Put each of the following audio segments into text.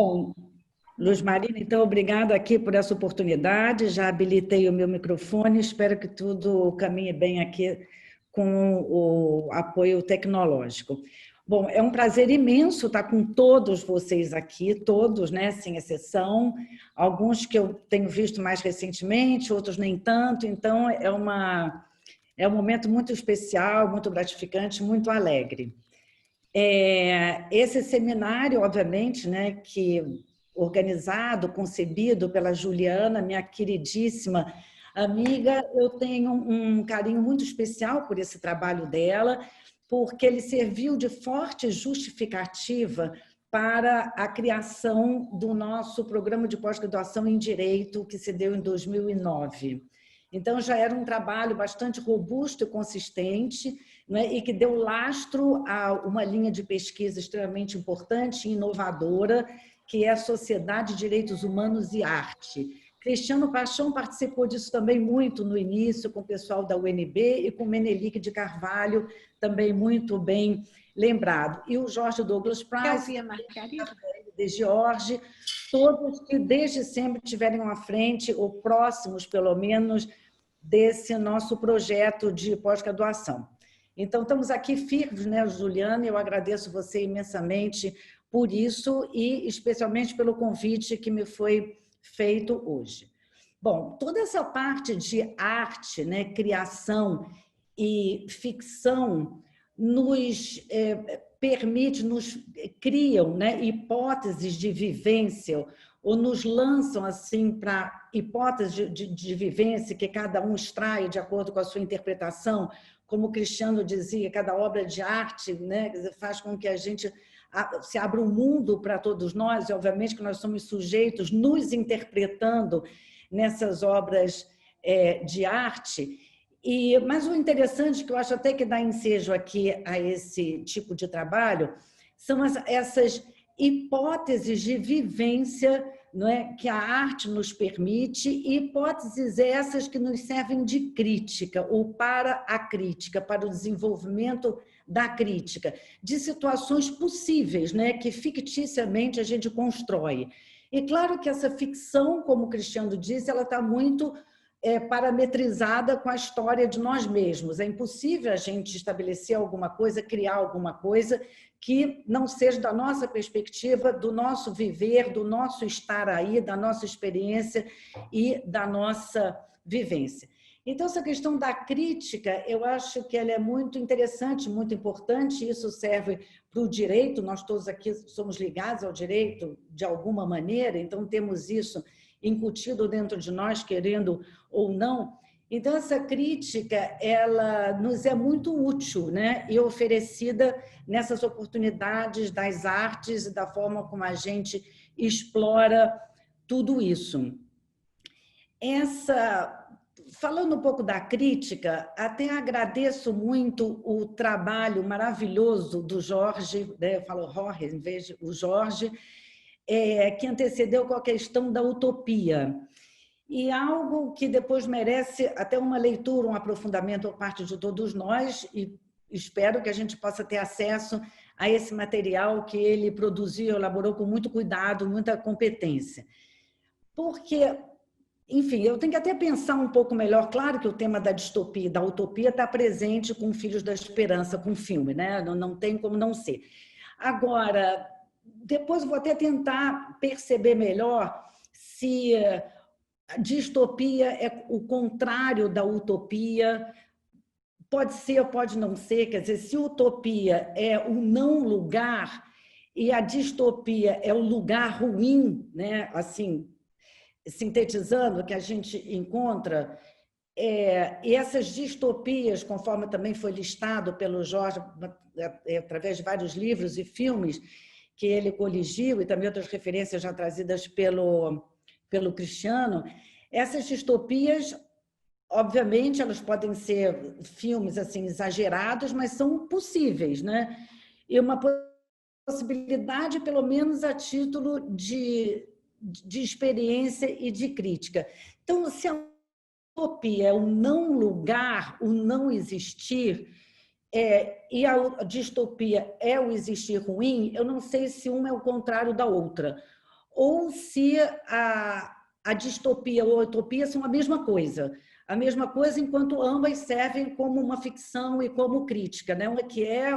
Bom, Luz Marina, então, obrigada aqui por essa oportunidade. Já habilitei o meu microfone, espero que tudo caminhe bem aqui com o apoio tecnológico. Bom, é um prazer imenso estar com todos vocês aqui, todos, né, sem exceção, alguns que eu tenho visto mais recentemente, outros nem tanto, então é um momento muito especial, muito gratificante, muito alegre. Esse seminário, obviamente, né, que organizado, concebido pela Juliana, minha queridíssima amiga, eu tenho um carinho muito especial por esse trabalho dela, porque ele serviu de forte justificativa para a criação do nosso programa de pós-graduação em Direito, que se deu em 2009. Então, já era um trabalho bastante robusto e consistente, né, e que deu lastro a uma linha de pesquisa extremamente importante e inovadora, que é a Sociedade de Direitos Humanos e Arte. Cristiano Paixão participou disso também muito no início, com o pessoal da UNB e com Menelik de Carvalho, também muito bem lembrado. E o Jorge Douglas Price, de George, todos que desde sempre estiveram à frente, ou próximos, pelo menos, desse nosso projeto de pós-graduação. Então, estamos aqui firmes, né, Juliana? Eu agradeço você imensamente por isso e especialmente pelo convite que me foi feito hoje. Bom, toda essa parte de arte, né, criação e ficção nos permite, nos criam, né, hipóteses de vivência ou nos lançam assim para hipóteses de vivência que cada um extrai de acordo com a sua interpretação. Como o Cristiano dizia, cada obra de arte, né, faz com que a gente se abra um mundo para todos nós, e obviamente que nós somos sujeitos nos interpretando nessas obras de arte. Mas o interessante, que eu acho até que dá ensejo aqui a esse tipo de trabalho, são essas hipóteses de vivência, não é, que a arte nos permite, e hipóteses essas que nos servem de crítica, ou para a crítica, para o desenvolvimento da crítica, de situações possíveis, né, que ficticiamente a gente constrói. E claro que essa ficção, como o Cristiano disse, ela está muito parametrizada com a história de nós mesmos. É impossível a gente estabelecer alguma coisa, criar alguma coisa que não seja da nossa perspectiva, do nosso viver, do nosso estar aí, da nossa experiência e da nossa vivência. Então, essa questão da crítica, eu acho que ela é muito interessante, muito importante, isso serve para o direito, nós todos aqui somos ligados ao direito de alguma maneira, então temos isso incutido dentro de nós, querendo ou não. Então, essa crítica, ela nos é muito útil, né? E oferecida nessas oportunidades das artes e da forma como a gente explora tudo isso. Falando um pouco da crítica, até agradeço muito o trabalho maravilhoso do Jorge, né? Eu falo Jorge em vez de o Jorge, que antecedeu com a questão da utopia. E algo que depois merece até uma leitura, um aprofundamento por parte de todos nós, e espero que a gente possa ter acesso a esse material que ele produziu, elaborou com muito cuidado, muita competência. Porque, enfim, eu tenho que até pensar um pouco melhor. Claro que o tema da distopia e da utopia está presente com Filhos da Esperança, com o filme, né? Não tem como não ser. Agora, depois vou até tentar perceber melhor se a distopia é o contrário da utopia, pode ser ou pode não ser, quer dizer, se utopia é o não lugar e a distopia é o lugar ruim, né? Assim, sintetizando, que a gente encontra, e essas distopias, conforme também foi listado pelo Jorge, através de vários livros e filmes que ele coligiu, e também outras referências já trazidas pelo Cristiano, essas distopias, obviamente, elas podem ser filmes assim exagerados, mas são possíveis, né? E uma possibilidade, pelo menos a título de experiência e de crítica. Então, se a utopia é o não lugar, o não existir, e a distopia é o existir ruim, eu não sei se uma é o contrário da outra. ou se a distopia ou a utopia são a mesma coisa. A mesma coisa enquanto ambas servem como uma ficção e como crítica, né? Uma que é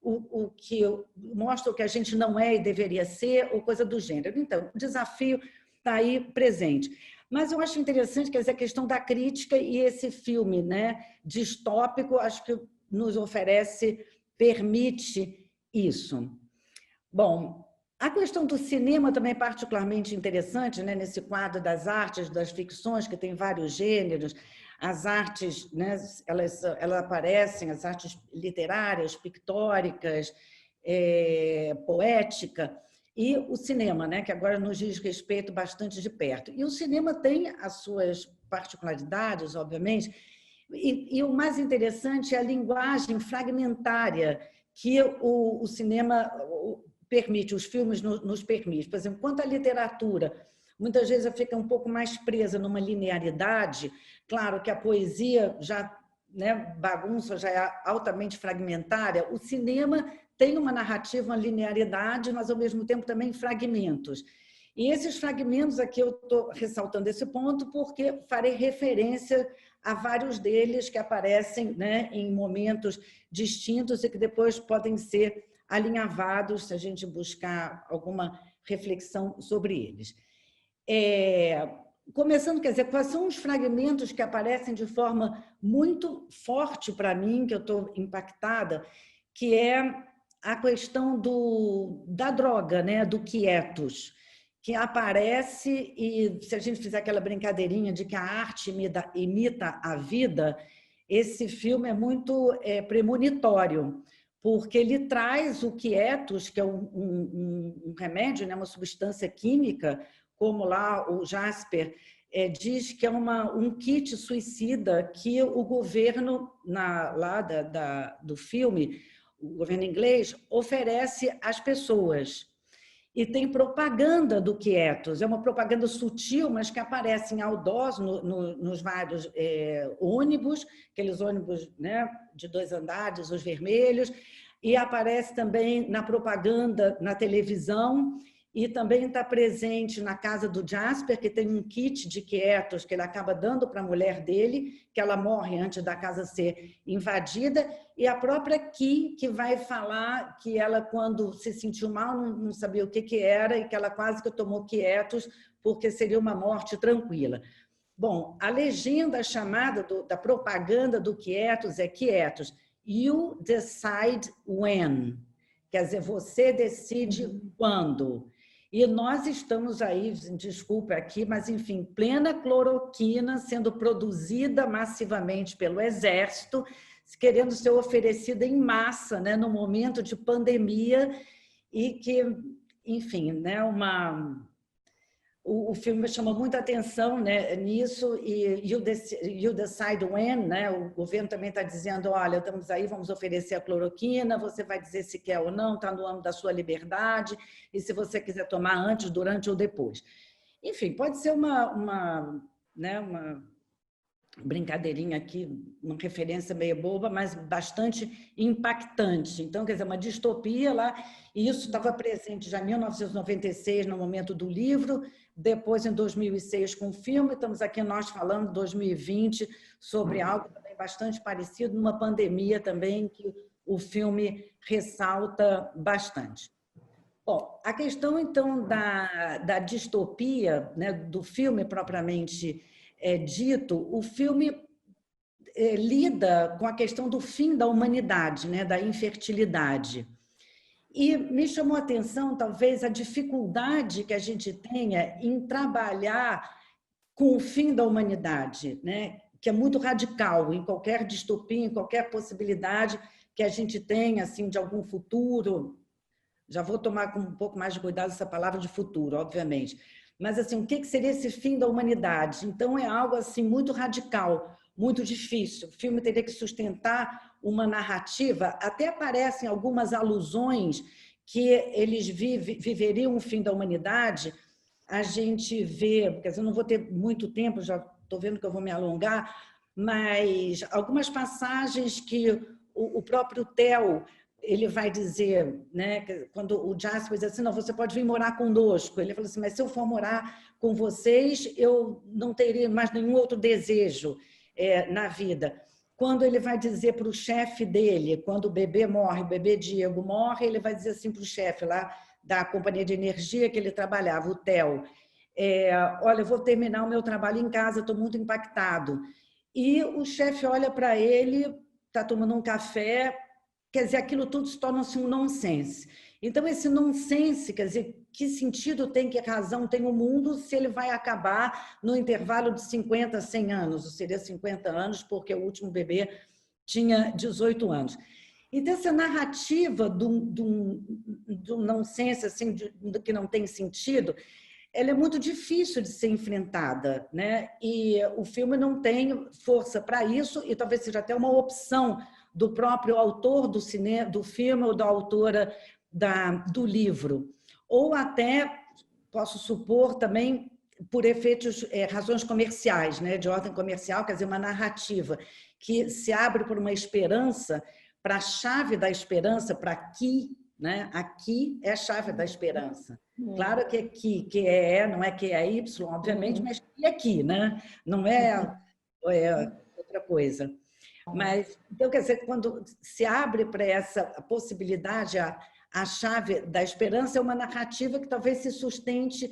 o que mostra o que a gente não é e deveria ser, ou coisa do gênero. Então, o desafio está aí presente. Mas eu acho interessante, quer dizer, a questão da crítica e esse filme, né, distópico, acho que nos oferece, permite isso. Bom, a questão do cinema também é particularmente interessante, né, nesse quadro das artes, das ficções, que tem vários gêneros. As artes, né, elas aparecem, as artes literárias, pictóricas, poética, e o cinema, né, que agora nos diz respeito bastante de perto. E o cinema tem as suas particularidades, obviamente, e o mais interessante é a linguagem fragmentária que o cinema permite, os filmes nos permitem. Por exemplo, quanto à literatura, muitas vezes fica um pouco mais presa numa linearidade. Claro que a poesia já, né, bagunça, já é altamente fragmentária. O cinema tem uma narrativa, uma linearidade, mas, ao mesmo tempo, também fragmentos. E esses fragmentos aqui, eu estou ressaltando esse ponto porque farei referência a vários deles que aparecem, né, em momentos distintos e que depois podem ser alinhavados se a gente buscar alguma reflexão sobre eles. Começando, quer dizer, quais são os fragmentos que aparecem de forma muito forte para mim, que eu estou impactada, que é a questão da droga, né, do quietus, que aparece, e se a gente fizer aquela brincadeirinha de que a arte imita a vida, esse filme é muito premonitório, porque ele traz o quietus, que é um remédio, né, uma substância química, como lá o Jasper diz que é um kit suicida que o governo lá do filme, o governo inglês, oferece às pessoas. E tem propaganda do quietus, é uma propaganda sutil, mas que aparece em outdoors nos vários ônibus, aqueles ônibus, né, de 2 andares, os vermelhos, e aparece também na propaganda na televisão, e também está presente na casa do Jasper, que tem um kit de quietus que ele acaba dando para a mulher dele, que ela morre antes da casa ser invadida, e a própria Ki, que vai falar que ela, quando se sentiu mal, não sabia o que era, e que ela quase que tomou quietus, porque seria uma morte tranquila. Bom, a legenda chamada da propaganda do quietus é quietus, you decide when, quer dizer, você decide quando. E nós estamos aí, desculpa aqui, mas enfim, plena cloroquina sendo produzida massivamente pelo Exército, querendo ser oferecida em massa, né, no momento de pandemia, e que, enfim, né, o filme chama muita atenção, né, nisso, e you decide when, né, o governo também está dizendo, olha, estamos aí, vamos oferecer a cloroquina, você vai dizer se quer ou não, está no âmbito da sua liberdade, e se você quiser tomar antes, durante ou depois. Enfim, pode ser uma brincadeirinha aqui, uma referência meio boba, mas bastante impactante. Então, quer dizer, uma distopia lá, e isso estava presente já em 1996, no momento do livro, depois em 2006 com o filme, estamos aqui nós falando em 2020 sobre algo também bastante parecido, numa pandemia também que o filme ressalta bastante. Bom, a questão, então, da distopia, né, do filme propriamente dito, o filme lida com a questão do fim da humanidade, né, da infertilidade. E me chamou a atenção, talvez, a dificuldade que a gente tenha em trabalhar com o fim da humanidade, né, que é muito radical em qualquer distopia, em qualquer possibilidade que a gente tenha, assim, de algum futuro. Já vou tomar com um pouco mais de cuidado essa palavra de futuro, obviamente. Mas, assim, o que seria esse fim da humanidade? Então, é algo assim muito radical, muito difícil. O filme teria que sustentar uma narrativa. Até aparecem algumas alusões que eles viveriam o fim da humanidade. A gente vê, quer dizer, eu não vou ter muito tempo, já estou vendo que eu vou me alongar, mas algumas passagens que o próprio Theo ele vai dizer, né, quando o Jasper diz assim, não, você pode vir morar conosco. Ele fala assim, mas se eu for morar com vocês, eu não teria mais nenhum outro desejo na vida. Quando ele vai dizer para o chefe dele, quando o bebê morre, o bebê Diego morre, ele vai dizer assim para o chefe lá da companhia de energia que ele trabalhava, o Theo, olha, eu vou terminar o meu trabalho em casa, estou muito impactado. E o chefe olha para ele, está tomando um café, quer dizer, aquilo tudo se torna-se um nonsense. Então, esse nonsense, quer dizer, que sentido tem, que razão tem o mundo se ele vai acabar no intervalo de 50, 100 anos, ou seria 50 anos, porque o último bebê tinha 18 anos. Então, essa narrativa do nonsense, assim, que não tem sentido, ela é muito difícil de ser enfrentada, né? E o filme não tem força para isso, e talvez seja até uma opção do próprio autor do filme ou da autora do livro. Ou até, posso supor também, por efeitos, razões comerciais, né? De ordem comercial, quer dizer, uma narrativa que se abre por uma esperança, para a chave da esperança, para aqui, né? Aqui é a chave da esperança. Claro que aqui, que é E, não é que é Y, obviamente, mas que é aqui, né? Não é outra coisa. Mas, então, quer dizer, quando se abre para essa possibilidade, a chave da esperança é uma narrativa que talvez se sustente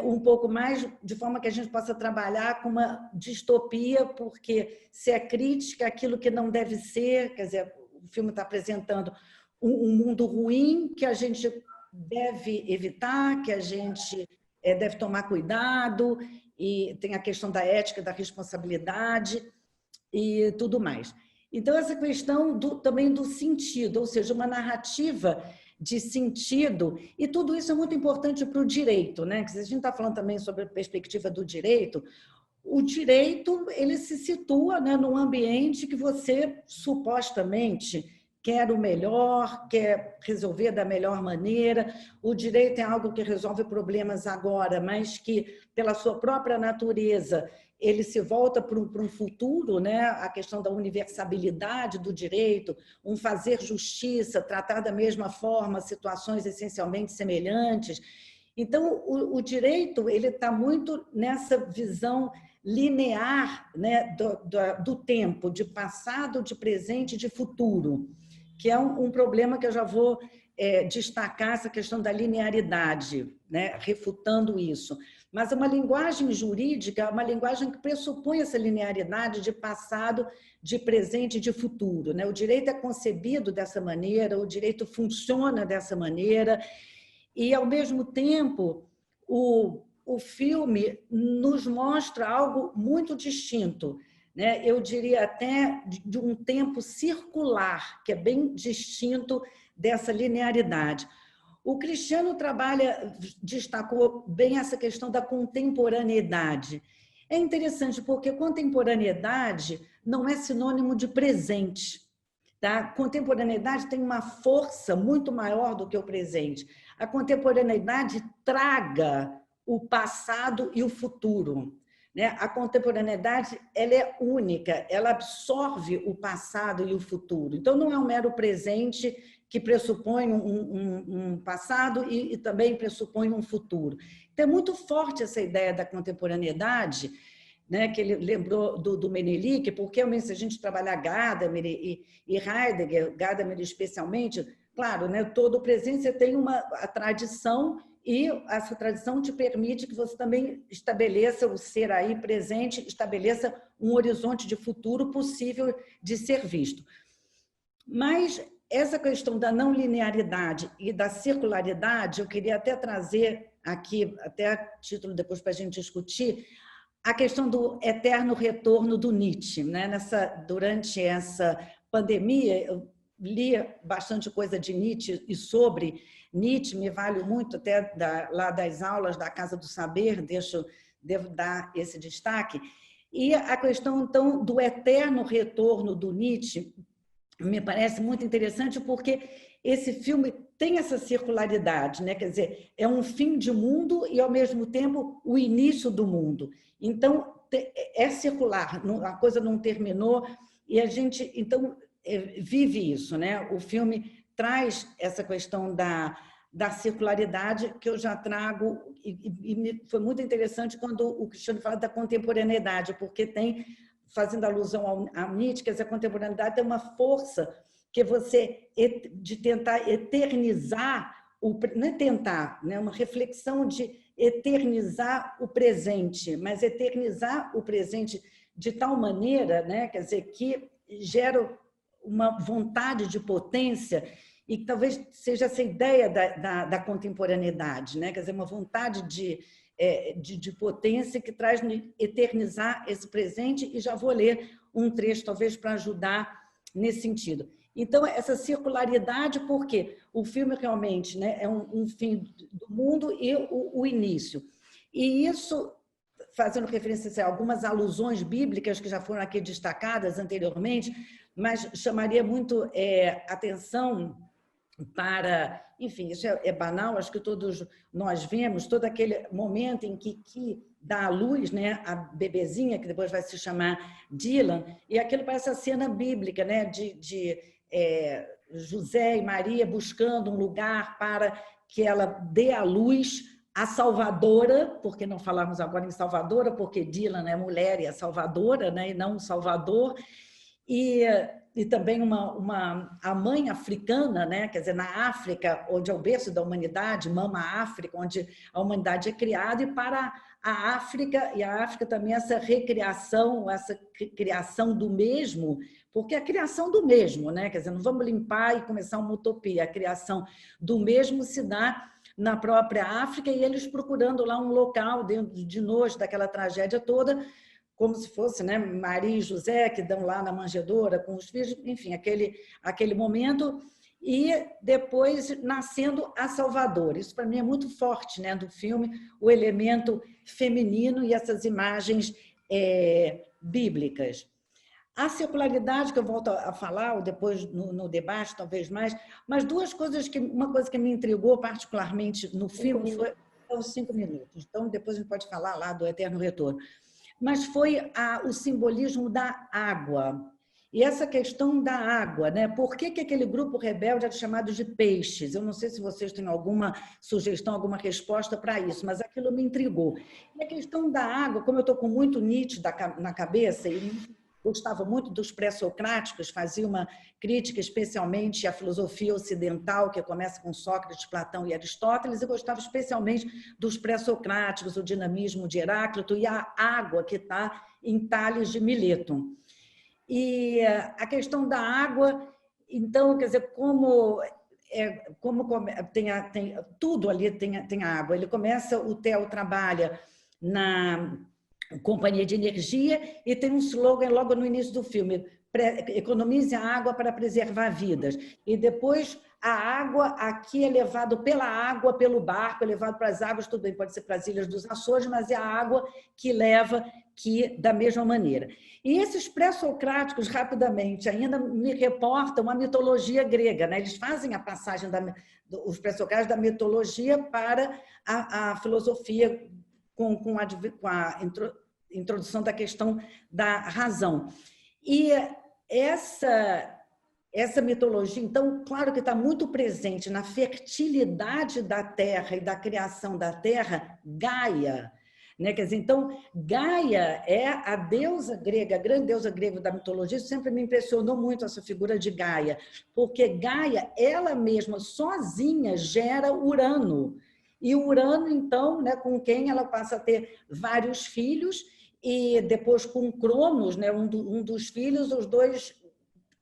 um pouco mais, de forma que a gente possa trabalhar com uma distopia, porque se é crítica àquilo que não deve ser, quer dizer, o filme está apresentando um mundo ruim que a gente deve evitar, que a gente deve tomar cuidado, e tem a questão da ética, da responsabilidade e tudo mais. Então, essa questão também do sentido, ou seja, uma narrativa de sentido, e tudo isso é muito importante para o direito, né? Se a gente está falando também sobre a perspectiva do direito, o direito ele se situa, né, num ambiente que você supostamente quer o melhor, quer resolver da melhor maneira. O direito é algo que resolve problemas agora, mas que, pela sua própria natureza, ele se volta para um futuro, né? A questão da universabilidade do direito, um fazer justiça, tratar da mesma forma situações essencialmente semelhantes. Então, o direito ele está muito nessa visão linear, né, do tempo, de passado, de presente e de futuro, que é um problema que eu já vou destacar, essa questão da linearidade, né, refutando isso. Mas uma linguagem jurídica é uma linguagem que pressupõe essa linearidade de passado, de presente e de futuro, né? O direito é concebido dessa maneira, o direito funciona dessa maneira, e, ao mesmo tempo, o filme nos mostra algo muito distinto, né? Eu diria até de um tempo circular, que é bem distinto dessa linearidade. O Cristiano destacou bem essa questão da contemporaneidade. É interessante porque contemporaneidade não é sinônimo de presente. Tá? Contemporaneidade tem uma força muito maior do que o presente. A contemporaneidade traga o passado e o futuro, né? A contemporaneidade ela é única, ela absorve o passado e o futuro. Então, não é um mero presente que pressupõe um passado e também pressupõe um futuro. Então, é muito forte essa ideia da contemporaneidade, né, que ele lembrou do Menelik, porque se a gente trabalhar Gadamer e Heidegger, Gadamer especialmente, claro, né, todo o presente você tem a tradição, e essa tradição te permite que você também estabeleça o ser aí presente, estabeleça um horizonte de futuro possível de ser visto. Mas essa questão da não linearidade e da circularidade, eu queria até trazer aqui, até a título depois para a gente discutir, a questão do eterno retorno do Nietzsche, né? Durante essa pandemia, eu li bastante coisa de Nietzsche e sobre Nietzsche, me vale muito até lá das aulas da Casa do Saber, devo dar esse destaque. E a questão, então, do eterno retorno do Nietzsche me parece muito interessante porque esse filme tem essa circularidade, né? Quer dizer, é um fim de mundo e, ao mesmo tempo, o início do mundo. Então, é circular, a coisa não terminou e a gente, então, vive isso, né? O filme traz essa questão da circularidade que eu já trago, foi muito interessante quando o Cristiano fala da contemporaneidade, porque tem, fazendo alusão ao Nietzsche, que essa contemporaneidade tem uma força que você, de tentar eternizar, não é tentar, né, uma reflexão de eternizar o presente, mas eternizar o presente de tal maneira, né, quer dizer, que gera uma vontade de potência, e que talvez seja essa ideia da contemporaneidade, né? Quer dizer, uma vontade de potência que traz eternizar esse presente, e já vou ler um trecho, talvez, para ajudar nesse sentido. Então, essa circularidade, porque o filme realmente, né, é um fim do mundo e o início. E isso, fazendo referência a algumas alusões bíblicas que já foram aqui destacadas anteriormente, mas chamaria muito atenção para, enfim, isso é banal, acho que todos nós vemos, todo aquele momento em que dá à luz, né, a bebezinha, que depois vai se chamar Dylan, e aquilo parece a cena bíblica, né, de José e Maria buscando um lugar para que ela dê à luz a Salvadora, porque não falamos agora em Salvadora, porque Dylan é mulher e é Salvadora, né, e não um Salvador, e também a mãe africana, né? Quer dizer, na África, onde é o berço da humanidade, Mama África, onde a humanidade é criada, e para a África, e a África também essa recriação, essa criação do mesmo, porque é a criação do mesmo, né? Quer dizer, não vamos limpar e começar uma utopia, a criação do mesmo se dá na própria África, e eles procurando lá um local dentro de nós, daquela tragédia toda, como se fosse, né, Maria e José, que dão lá na manjedoura com os filhos, enfim, aquele momento, e depois nascendo a Salvador. Isso, para mim, é muito forte, né, do filme, o elemento feminino e essas imagens bíblicas. A secularidade, que eu volto a falar, ou depois no debate, talvez mais, mas uma coisa que me intrigou particularmente no filme foi os 5 minutos. Então, depois a gente pode falar lá do Eterno Retorno. Mas foi o simbolismo da água. E essa questão da água, né? Por que aquele grupo rebelde era chamado de peixes? Eu não sei se vocês têm alguma sugestão, alguma resposta para isso, mas aquilo me intrigou. E a questão da água, como eu estou com muito Nietzsche na cabeça, e gostava muito dos pré-socráticos, fazia uma crítica especialmente à filosofia ocidental, que começa com Sócrates, Platão e Aristóteles, e gostava especialmente dos pré-socráticos, o dinamismo de Heráclito e a água que está em Tales de Mileto. E a questão da água, então, quer dizer, como tem tudo ali tem água. Ele começa, o Theo trabalha na companhia de energia, e tem um slogan logo no início do filme: economize a água para preservar vidas. E depois a água aqui é levado pela água, pelo barco, é levado para as águas, tudo bem, pode ser para as Ilhas dos Açores, mas é a água que leva que da mesma maneira. E esses pré-socráticos, rapidamente, ainda me reportam a mitologia grega, né? Eles fazem a passagem os pré-socráticos da mitologia para a filosofia com a introdução da questão da razão. E essa mitologia, então, claro que está muito presente na fertilidade da terra e da criação da terra, Gaia, né? Quer dizer, então, Gaia é a deusa grega, a grande deusa grega da mitologia. Isso sempre me impressionou muito, essa figura de Gaia, porque Gaia, ela mesma, sozinha, gera Urano. E Urano, então, né, com quem ela passa a ter vários filhos, e depois com Cronos, né, um dos filhos, os dois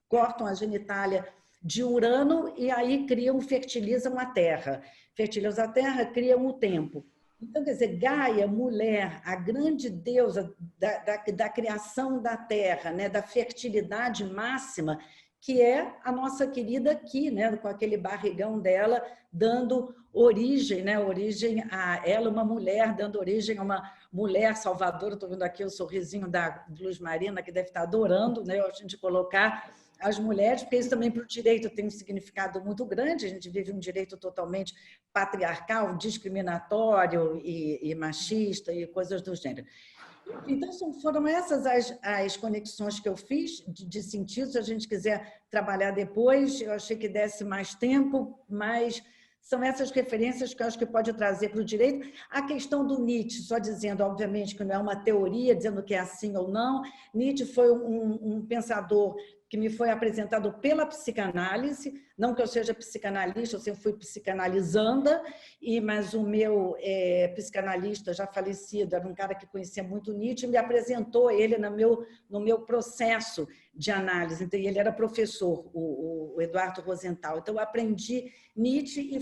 cortam a genitália de Urano e aí fertilizam a Terra. Fertilizam a Terra, criam o tempo. Então, quer dizer, Gaia, mulher, a grande deusa da criação da Terra, né, da fertilidade máxima, que é a nossa querida aqui, né, com aquele barrigão dela, dando origem, né, origem a ela, uma mulher, dando origem a uma mulher salvadora. Estou vendo aqui o sorrisinho da Luz Marina, que deve estar adorando, né, a gente colocar as mulheres, porque isso também para o direito tem um significado muito grande. A gente vive um direito totalmente patriarcal, discriminatório e machista e coisas do gênero. Então, foram essas as conexões que eu fiz de sentidos. Se a gente quiser trabalhar depois, eu achei que desse mais tempo, mas são essas referências que eu acho que pode trazer para o direito. A questão do Nietzsche, só dizendo, obviamente, que não é uma teoria, dizendo que é assim ou não. Nietzsche foi um pensador que me foi apresentado pela psicanálise, não que eu seja psicanalista, eu sempre fui psicanalizanda, mas o meu psicanalista já falecido era um cara que conhecia muito Nietzsche, me apresentou ele no meu processo de análise. Então, ele era professor, o Eduardo Rosenthal. Então, eu aprendi Nietzsche e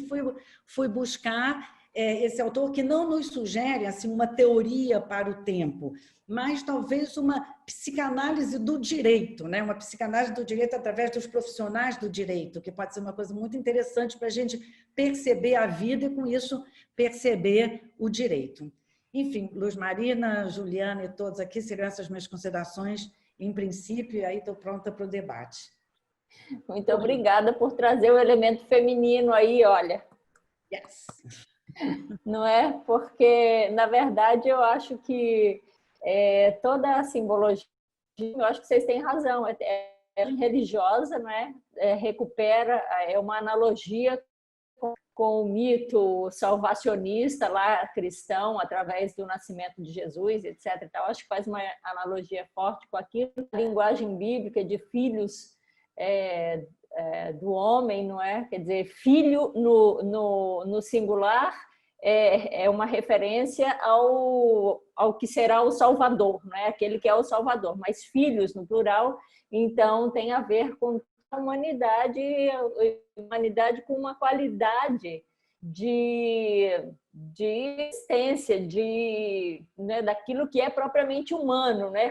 fui buscar esse autor que não nos sugere assim, uma teoria para o tempo, mas talvez uma psicanálise do direito, né? Uma psicanálise do direito através dos profissionais do direito, que pode ser uma coisa muito interessante para a gente perceber a vida e, com isso, perceber o direito. Enfim, Luz Marina, Juliana e todos aqui, seriam essas minhas considerações, em princípio, e aí estou pronta para o debate. Muito obrigada por trazer o elemento feminino aí, olha. Yes. Não é? Porque, na verdade, eu acho que toda a simbologia, eu acho que vocês têm razão, é religiosa, não é? Recupera, é uma analogia com o mito salvacionista lá cristão através do nascimento de Jesus, etc. Então, acho que faz uma analogia forte com aquilo. A linguagem bíblica de filhos do homem, não é? Quer dizer, filho no singular é uma referência ao que será o Salvador, não é? Aquele que é o Salvador, mas filhos no plural, então tem a ver com a humanidade com uma qualidade de existência, né, daquilo que é propriamente humano, né,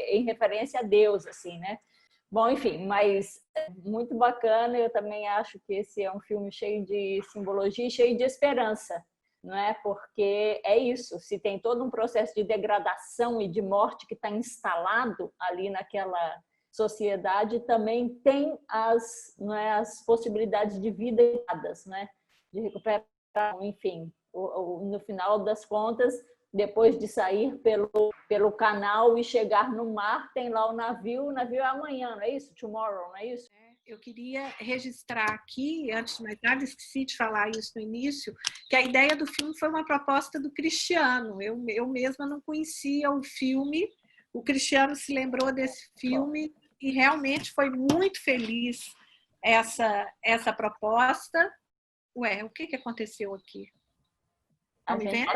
em referência a Deus, assim, né? Bom, enfim, mas é muito bacana. Eu também acho que esse é um filme cheio de simbologia e cheio de esperança, não é? Porque é isso, se tem todo um processo de degradação e de morte que está instalado ali naquela sociedade, também tem as possibilidades de vida dadas, né? De recuperação, enfim. No final das contas, depois de sair pelo canal e chegar no mar, tem lá o navio é amanhã, não é isso? Tomorrow, não é isso? Eu queria registrar aqui, antes de mais nada, esqueci de falar isso no início, que a ideia do filme foi uma proposta do Cristiano. Eu mesma não conhecia o filme, o Cristiano se lembrou desse filme e realmente foi muito feliz essa proposta. Ué, o que aconteceu aqui? Não me vendo?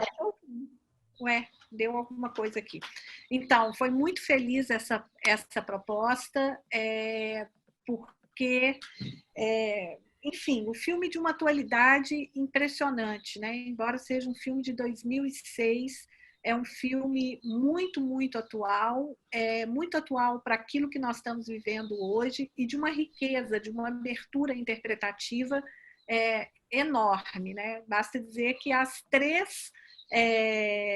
Ué, deu alguma coisa aqui. Então, foi muito feliz essa proposta, porque, enfim, o filme de uma atualidade impressionante, né? Embora seja um filme de 2006, é um filme muito, muito atual para aquilo que nós estamos vivendo hoje e de uma riqueza, de uma abertura interpretativa enorme, né? Basta dizer que as três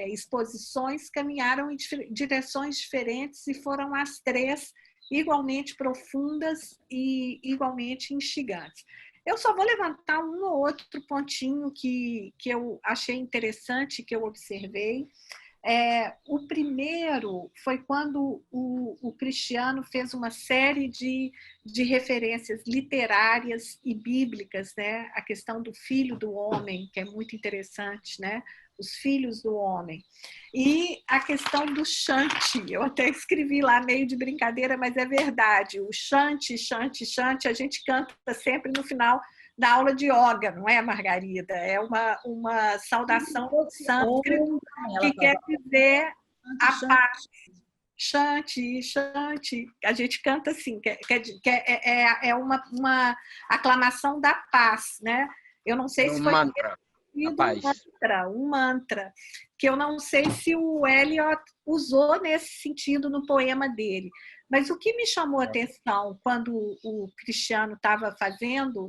exposições caminharam em direções diferentes e foram as três igualmente profundas e igualmente instigantes. Eu só vou levantar um ou outro pontinho que eu achei interessante, que eu observei. O primeiro foi quando o Cristiano fez uma série de referências literárias e bíblicas, né? A questão do filho do homem, que é muito interessante, né? Os filhos do homem. E a questão do chante, eu até escrevi lá meio de brincadeira, mas é verdade. O chante, a gente canta sempre no final da aula de yoga, não é, Margarida? É uma saudação sânscrito que quer dizer a paz. Chante, a gente canta assim, é uma aclamação da paz, né? Eu não sei se foi um mantra, que eu não sei se o Eliot usou nesse sentido no poema dele. Mas o que me chamou a atenção quando o Cristiano estava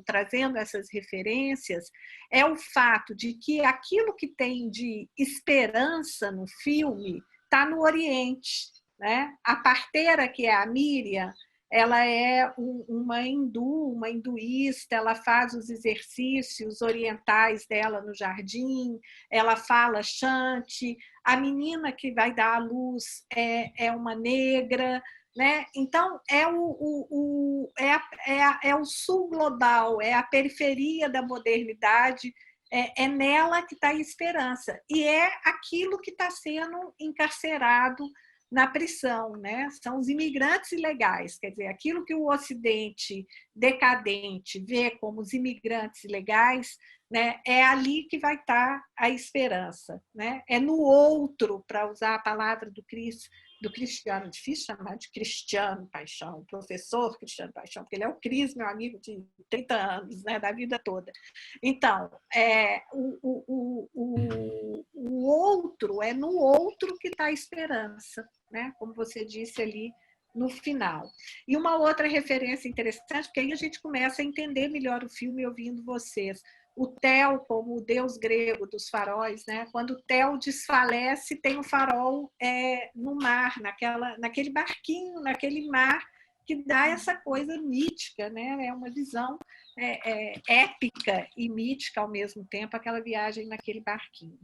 trazendo essas referências, é o fato de que aquilo que tem de esperança no filme está no Oriente, né? A parteira, que é a Miriam, ela é uma uma hinduísta, ela faz os exercícios orientais dela no jardim, ela fala Shanti, a menina que vai dar à luz é uma negra, né? Então, é o sul global, é a periferia da modernidade, é nela que está a esperança. E é aquilo que está sendo encarcerado na prisão, né? São os imigrantes ilegais, quer dizer, aquilo que o Ocidente decadente vê como os imigrantes ilegais, né? É ali que vai estar a esperança, né? É no outro, para usar a palavra do Cristiano, difícil chamar de Cristiano Paixão, professor Cristiano Paixão, porque ele é o Cris, meu amigo de 30 anos, né, da vida toda. Então, o outro, é no outro que está a esperança, né? Como você disse ali no final. E uma outra referência interessante, porque aí a gente começa a entender melhor o filme ouvindo vocês. O Theo como o deus grego dos faróis, né? Quando o Theo desfalece, tem um farol no mar, naquele barquinho, naquele mar, que dá essa coisa mítica, né? É uma visão épica e mítica ao mesmo tempo, aquela viagem naquele barquinho.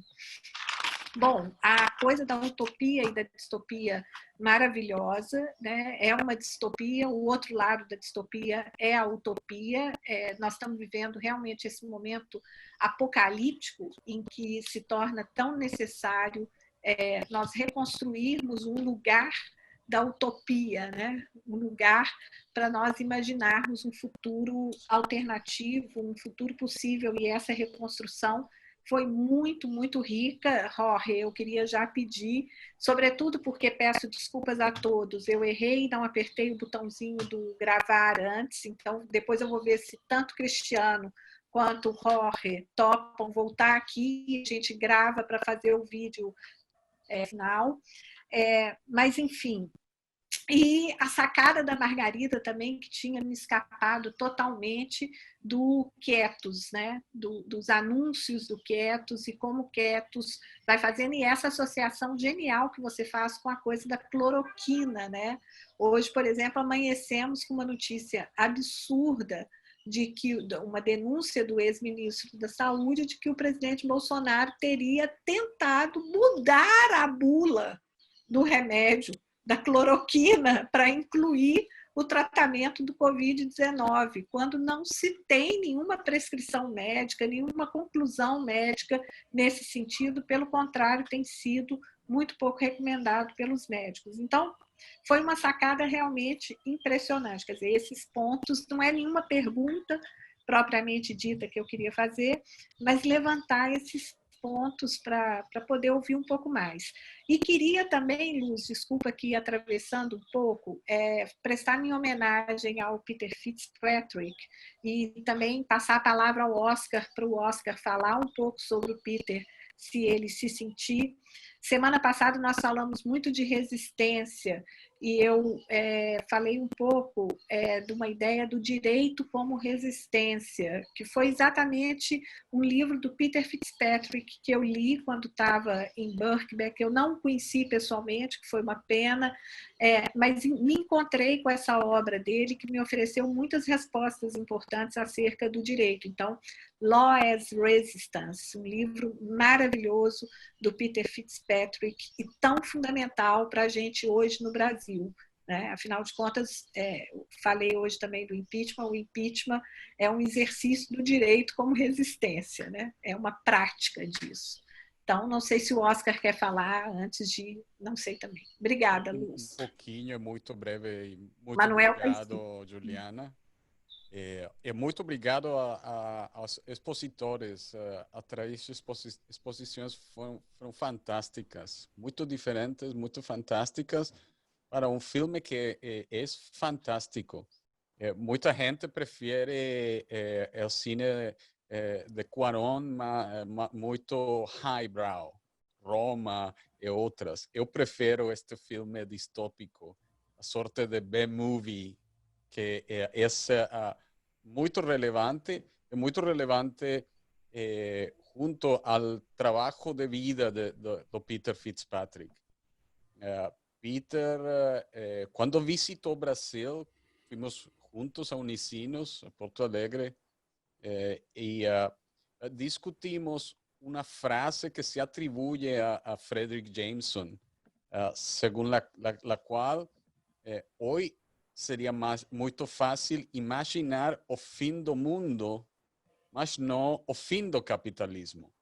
Bom, a coisa da utopia e da distopia maravilhosa, né? É uma distopia, o outro lado da distopia é a utopia. Nós estamos vivendo realmente esse momento apocalíptico em que se torna tão necessário nós reconstruirmos um lugar da utopia, né? Um lugar para nós imaginarmos um futuro alternativo, um futuro possível, e essa reconstrução foi muito, muito rica. Jorge, eu queria já pedir, sobretudo porque peço desculpas a todos, eu errei, não apertei o botãozinho do gravar antes, então depois eu vou ver se tanto Cristiano quanto o Jorge topam voltar aqui e a gente grava para fazer o vídeo final. Mas, enfim, e a sacada da Margarida também, que tinha me escapado totalmente do Quietos, né? Dos anúncios do Quietos e como Quietos vai fazendo, e essa associação genial que você faz com a coisa da cloroquina, né? Hoje, por exemplo, amanhecemos com uma notícia absurda de que uma denúncia do ex-ministro da Saúde de que o presidente Bolsonaro teria tentado mudar a bula do remédio da cloroquina para incluir o tratamento do Covid-19, quando não se tem nenhuma prescrição médica, nenhuma conclusão médica nesse sentido, pelo contrário, tem sido muito pouco recomendado pelos médicos. Então, foi uma sacada realmente impressionante. Quer dizer, esses pontos não é nenhuma pergunta propriamente dita que eu queria fazer, mas levantar esses pontos para poder ouvir um pouco mais. E queria também, Luz, desculpa aqui atravessando um pouco, prestar minha homenagem ao Peter Fitzpatrick e também passar a palavra ao Oscar, para o Oscar falar um pouco sobre o Peter, se ele se sentir. Semana passada nós falamos muito de resistência e eu falei um pouco de uma ideia do direito como resistência, que foi exatamente um livro do Peter Fitzpatrick que eu li quando estava em Birkbeck. Eu não o conheci pessoalmente, que foi uma pena, mas me encontrei com essa obra dele que me ofereceu muitas respostas importantes acerca do direito. Então, Law as Resistance, um livro maravilhoso do Peter Fitzpatrick e tão fundamental para a gente hoje no Brasil. Né? Afinal de contas, falei hoje também do impeachment, o impeachment é um exercício do direito como resistência, né? É uma prática disso. Então, não sei se o Oscar quer falar antes de... Não sei também. Obrigada, Luz. Um pouquinho, muito breve. Muito Manuel, obrigado, Juliana. Muito obrigado aos expositores. As exposições foram fantásticas, muito diferentes, muito fantásticas, para um filme que é fantástico. Muita gente prefere o cine de Cuarón muito highbrow, Roma e outras. Eu prefiro este filme distópico, a sorte de B-movie, que é muito relevante junto ao trabalho de vida do Peter Fitzpatrick. Peter, quando visitou o Brasil, fuimos juntos a Unicinos, a Porto Alegre, y discutimos una frase que se atribuye a Frederick Jameson, según la cual hoy seria muito fácil imaginar o fim do mundo, mas não o fim do capitalismo.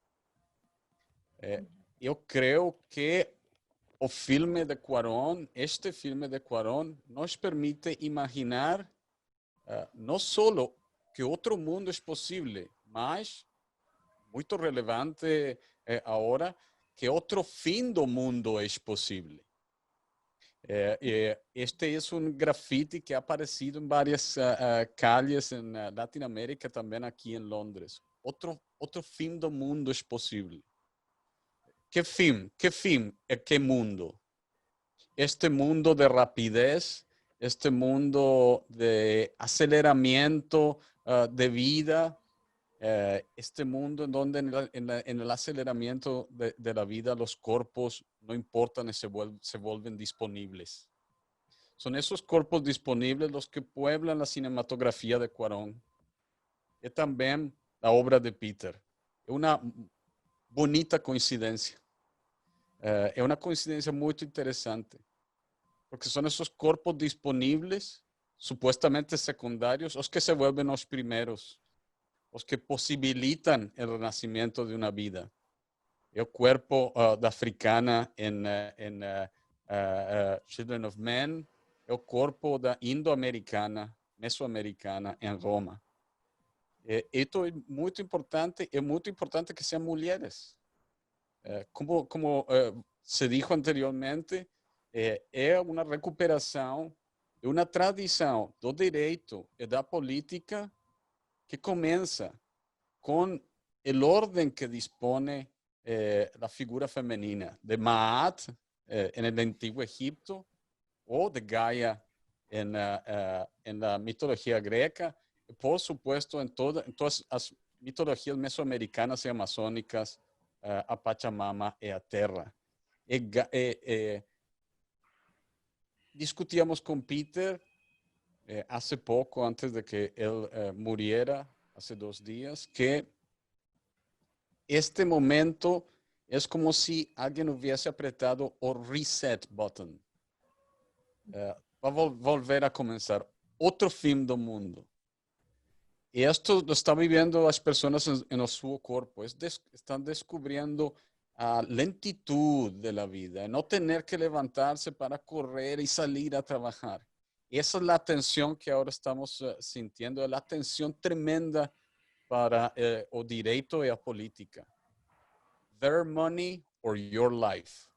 Eu creio que o filme de Cuarón, este filme de Cuarón, nos permite imaginar não só que outro mundo é possível, mas, muito relevante agora, que outro fim do mundo é possível. Este es un graffiti que ha aparecido en varias calles en Latinoamérica, también aquí en Londres. Otro fin do mundo es posible. ¿Qué fin? ¿Qué mundo? Este mundo de rapidez, este mundo de aceleramiento de vida, este mundo en donde en el aceleramiento de la vida los cuerpos no importan y se vuelven disponibles. Son esos cuerpos disponibles los que pueblan la cinematografía de Cuarón y también la obra de Peter. Es una bonita coincidencia. Es una coincidencia muy interesante porque son esos cuerpos disponibles, supuestamente secundarios, los que se vuelven los primeros, los que posibilitan el renacimiento de una vida. El cuerpo de africana en Children of Men, el cuerpo de indoamericana, mesoamericana en Roma. Esto es muy importante que sean mujeres. Como se dijo anteriormente, es una recuperación de una tradición do direito y da política que comienza con el orden que dispone la figura femenina de Maat en el antiguo Egipto o de Gaia en la mitología greca, y por supuesto en todas las mitologías mesoamericanas y amazónicas, a Pachamama y a Terra. Discutíamos con Peter hace poco, antes de que él muriera, hace 2 días, que este momento es como si alguien hubiese apretado el reset button. Va a volver a comenzar otro fin del mundo. Y esto lo están viviendo las personas en su cuerpo. Están descubriendo la lentitud de la vida, no tener que levantarse para correr y salir a trabajar. Y esa es la tensión que ahora estamos sintiendo, la tensión tremenda para el direito y la política. Their money or your life.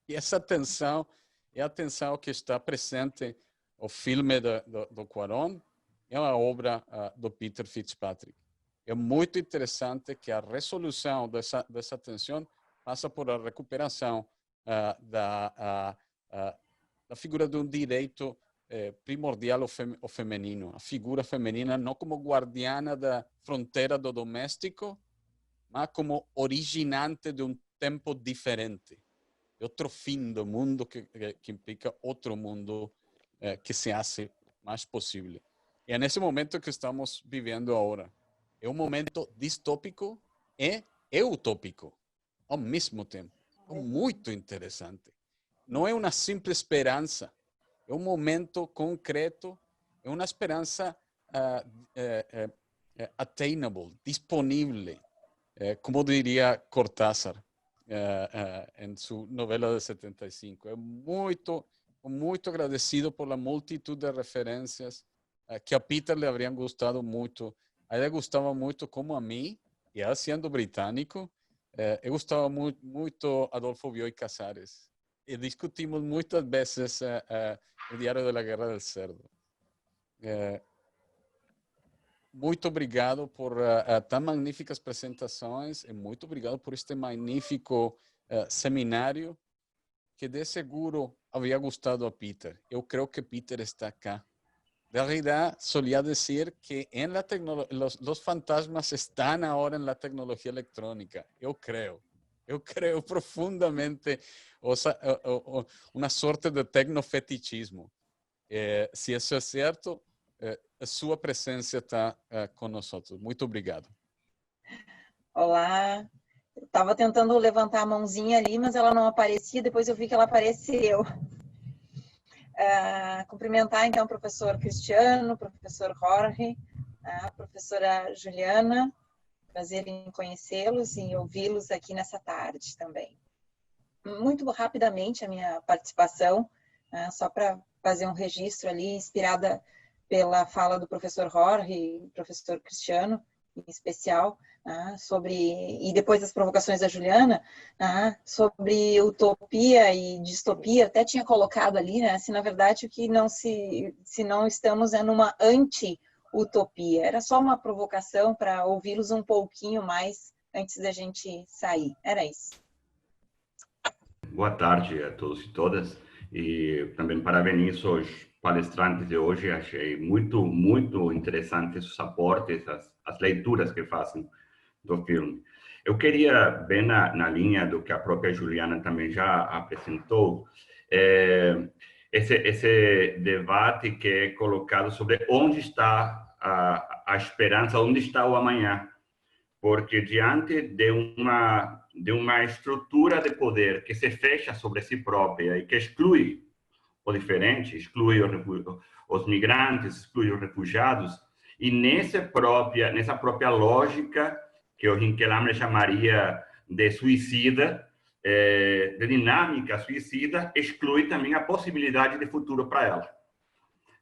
E essa tensão é a tensão que está presente no filme do Cuarón, é uma obra do Peter Fitzpatrick. É muito interessante que a resolução dessa tensão passa por a recuperação da figura de um direito primordial ao feminino. A figura feminina não como guardiana da fronteira do doméstico, mas como originante de um tempo diferente, de outro fim do mundo que implica outro mundo que se hace mais possível. E é nesse momento que estamos vivendo agora. É um momento distópico e utópico ao mesmo tempo. É muito interessante. Não é uma simples esperança. É um momento concreto. É uma esperança attainable, disponível. Como diria Cortázar em sua novela de 75. É muito agradecido por a multitud de referências que a Peter le habrían gostado muito. A ele gostava muito como a mim, e ele sendo britânico, eu gostava muito Adolfo Bioy Casares. E discutimos muitas vezes o Diário de la Guerra del Cerdo. Muito obrigado por tão magníficas apresentações e muito obrigado por este magnífico seminário que de seguro havia gostado a Peter. Eu creio que Peter está acá. De realidad, solía decir que los fantasmas están ahora en la tecnología electrónica. Yo creo profundamente una suerte de tecnofetichismo. se isso é certo, a sua presença está conosco. Muito obrigado. Olá. Eu estava tentando levantar a mãozinha ali, mas ela não aparecia. Depois eu vi que ela apareceu. Cumprimentar, então, o professor Cristiano, o professor Jorge, a professora Juliana. Prazer em conhecê-los e ouvi-los aqui nessa tarde também. Muito rapidamente a minha participação, só para fazer um registro ali, inspirada pela fala do professor Jorge e do professor Cristiano, em especial, e depois das provocações da Juliana, sobre utopia e distopia. Até tinha colocado ali, né, se na verdade se não estamos numa anti-utopia. Era só uma provocação para ouvi-los um pouquinho mais antes da gente sair. Era isso. Boa tarde a todos e todas. E também parabenizo os palestrantes de hoje. Achei muito, muito interessante os aportes, as leituras que fazem do filme. Eu queria, bem na linha do que a própria Juliana também já apresentou, esse debate que é colocado sobre onde está a esperança, onde está o amanhã. Porque diante de uma estrutura de poder que se fecha sobre si própria e que exclui o diferente, exclui os migrantes, exclui os refugiados, e nessa própria lógica que o Rinkelamre chamaria de suicida, de dinâmica suicida, exclui também a possibilidade de futuro para ela.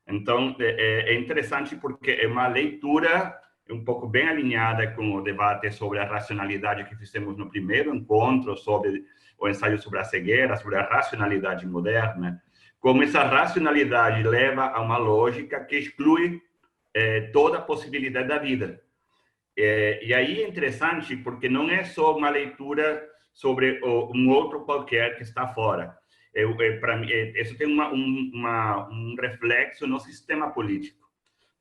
Então, é interessante porque é uma leitura um pouco bem alinhada com o debate sobre a racionalidade que fizemos no primeiro encontro, sobre o ensaio sobre a cegueira, sobre a racionalidade moderna, como essa racionalidade leva a uma lógica que exclui toda a possibilidade da vida. E aí é interessante porque não é só uma leitura sobre um outro qualquer que está fora. Para mim, isso tem um reflexo no sistema político.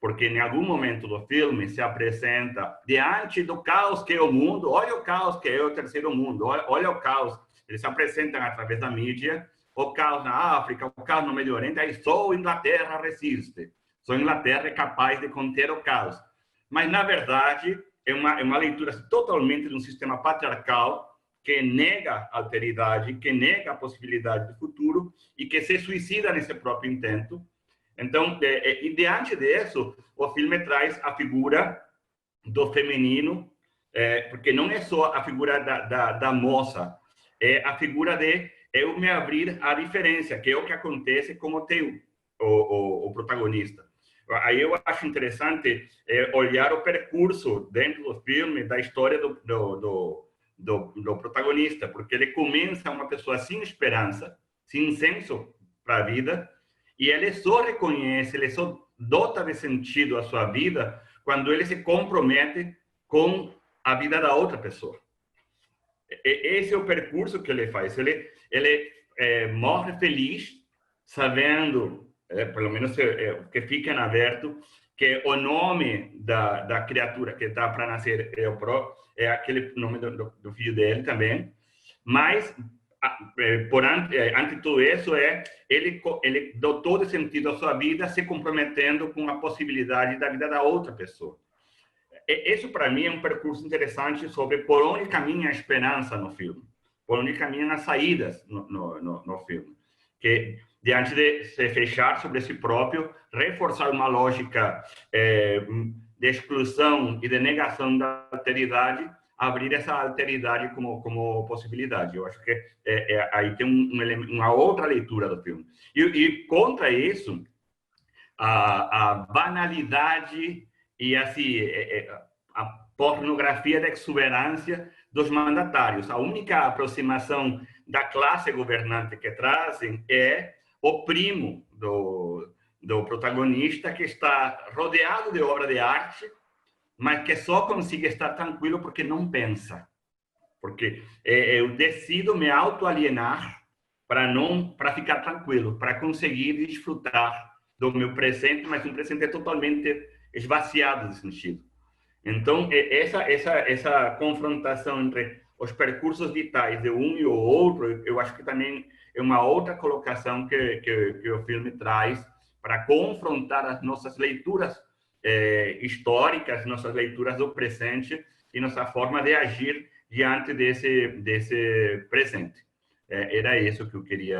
Porque em algum momento do filme se apresenta diante do caos que é o mundo, olha o caos que é o terceiro mundo, olha o caos. Eles se apresentam através da mídia, o caos na África, o caos no Médio Oriente, aí só a Inglaterra resiste, só a Inglaterra é capaz de conter o caos. Mas, na verdade, é uma leitura totalmente de um sistema patriarcal que nega a alteridade, que nega a possibilidade de futuro e que se suicida nesse próprio intento. Então, e diante disso, o filme traz a figura do feminino, porque não é só a figura da moça, é a figura de eu me abrir à diferença, que é o que acontece com o protagonista. Aí eu acho interessante olhar o percurso dentro do filme, da história do protagonista, porque ele começa uma pessoa sem esperança, sem senso para a vida, e ele só reconhece, ele só dota de sentido a sua vida quando ele se compromete com a vida da outra pessoa. Esse é o percurso que ele faz. Ele morre feliz, sabendo, pelo menos que fica em aberto, que o nome da criatura que está para nascer é aquele nome do filho dele também. Mas ante tudo isso, ele dotou de sentido a sua vida se comprometendo com a possibilidade da vida da outra pessoa. Isso, para mim, é um percurso interessante sobre por onde caminha a esperança no filme, por onde caminham as saídas no filme. Que, diante de se fechar sobre si próprio, reforçar uma lógica de exclusão e de negação da alteridade, abrir essa alteridade como possibilidade. Eu acho que aí tem uma outra leitura do filme. E contra isso, a banalidade e assim, a pornografia da exuberância dos mandatários. A única aproximação da classe governante que trazem é o primo do protagonista, que está rodeado de obra de arte, mas que só consiga estar tranquilo porque não pensa. Porque eu decido me autoalienar para ficar tranquilo, para conseguir desfrutar do meu presente, mas um presente totalmente esvaziado de sentido. Então, essa confrontação entre os percursos vitais de um e o outro, eu acho que também é uma outra colocação que o filme traz para confrontar as nossas leituras históricas, nossas leituras do presente e nossa forma de agir diante desse presente. Era isso que eu queria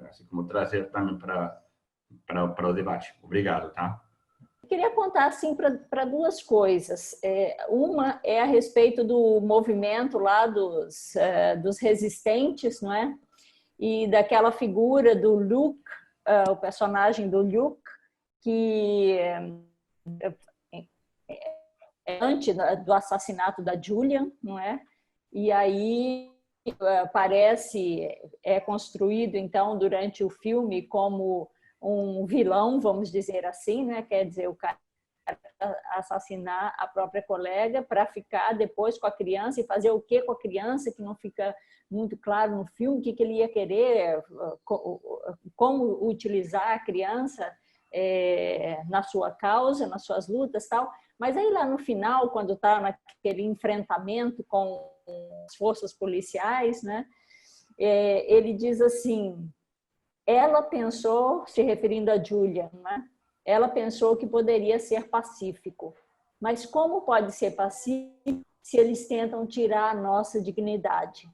assim, como trazer também para o debate. Obrigado, tá? Eu queria apontar assim para duas coisas. Uma é a respeito do movimento lá dos resistentes, não é? E daquela figura do Luke, o personagem do Luke, que antes do assassinato da Julian, não é? E aí é construído então durante o filme como um vilão, vamos dizer assim, né? Quer dizer, o cara assassinar a própria colega para ficar depois com a criança e fazer o que com a criança, que não fica muito claro no filme, o que ele ia querer, como utilizar a criança na sua causa, nas suas lutas, tal. Mas aí lá no final, quando está naquele enfrentamento com as forças policiais, né, ele diz assim, ela pensou, se referindo a Julia, né, ela pensou que poderia ser pacífico. Mas como pode ser pacífico se eles tentam tirar a nossa dignidade?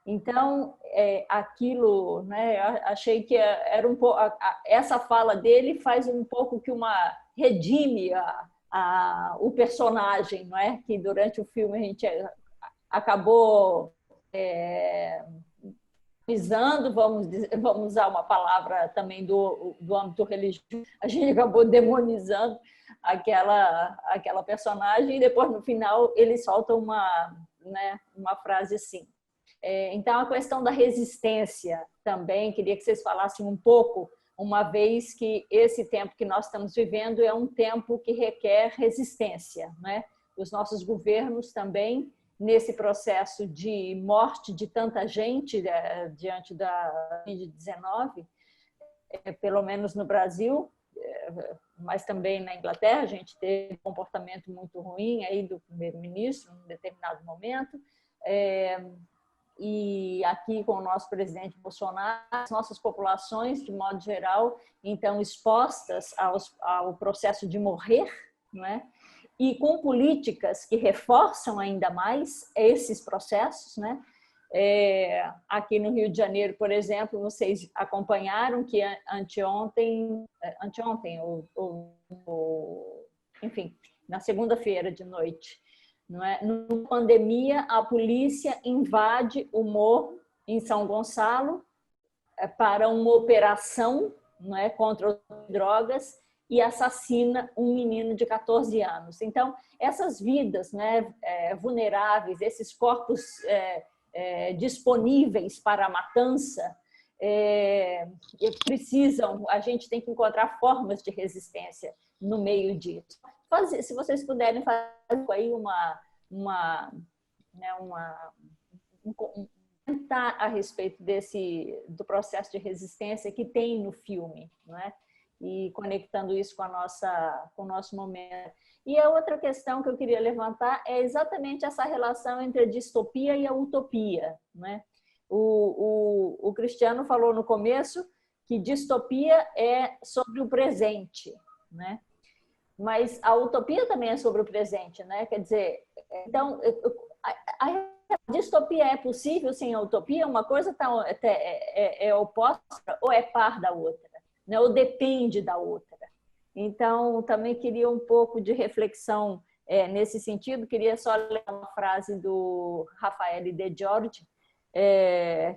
Então, aquilo, né, achei que era um pouco, essa fala dele faz um pouco que uma redime o personagem, não é? Que durante o filme a gente acabou demonizando, vamos usar uma palavra também do âmbito religioso, a gente acabou demonizando aquela personagem e depois no final ele solta uma frase assim. Então, a questão da resistência também, queria que vocês falassem um pouco, uma vez que esse tempo que nós estamos vivendo é um tempo que requer resistência, né? Os nossos governos também, nesse processo de morte de tanta gente diante da Covid-19, pelo menos no Brasil, mas também na Inglaterra, a gente teve um comportamento muito ruim aí do primeiro-ministro em um determinado momento, e aqui com o nosso presidente Bolsonaro, as nossas populações, de modo geral, então expostas ao processo de morrer, não é? E com políticas que reforçam ainda mais esses processos, né? Aqui no Rio de Janeiro, por exemplo, vocês acompanharam que anteontem, enfim, na segunda-feira de noite, não é? Na pandemia, a polícia invade o morro em São Gonçalo para uma operação, não é, contra as drogas e assassina um menino de 14 anos. Então, essas vidas, né, vulneráveis, esses corpos disponíveis para a matança, a gente tem que encontrar formas de resistência no meio disso. Se vocês puderem fazer aí comentar a respeito do processo de resistência que tem no filme, não é? E conectando isso com o nosso momento. E a outra questão que eu queria levantar é exatamente essa relação entre a distopia e a utopia, né? O Cristiano falou no começo que distopia é sobre o presente, né? Mas a utopia também é sobre o presente, né? Quer dizer, então, a distopia é possível sem a utopia? Uma coisa é oposta ou é par da outra, né? Ou depende da outra? Então, também queria um pouco de reflexão nesse sentido. Queria só ler uma frase do Rafael De Giorgi,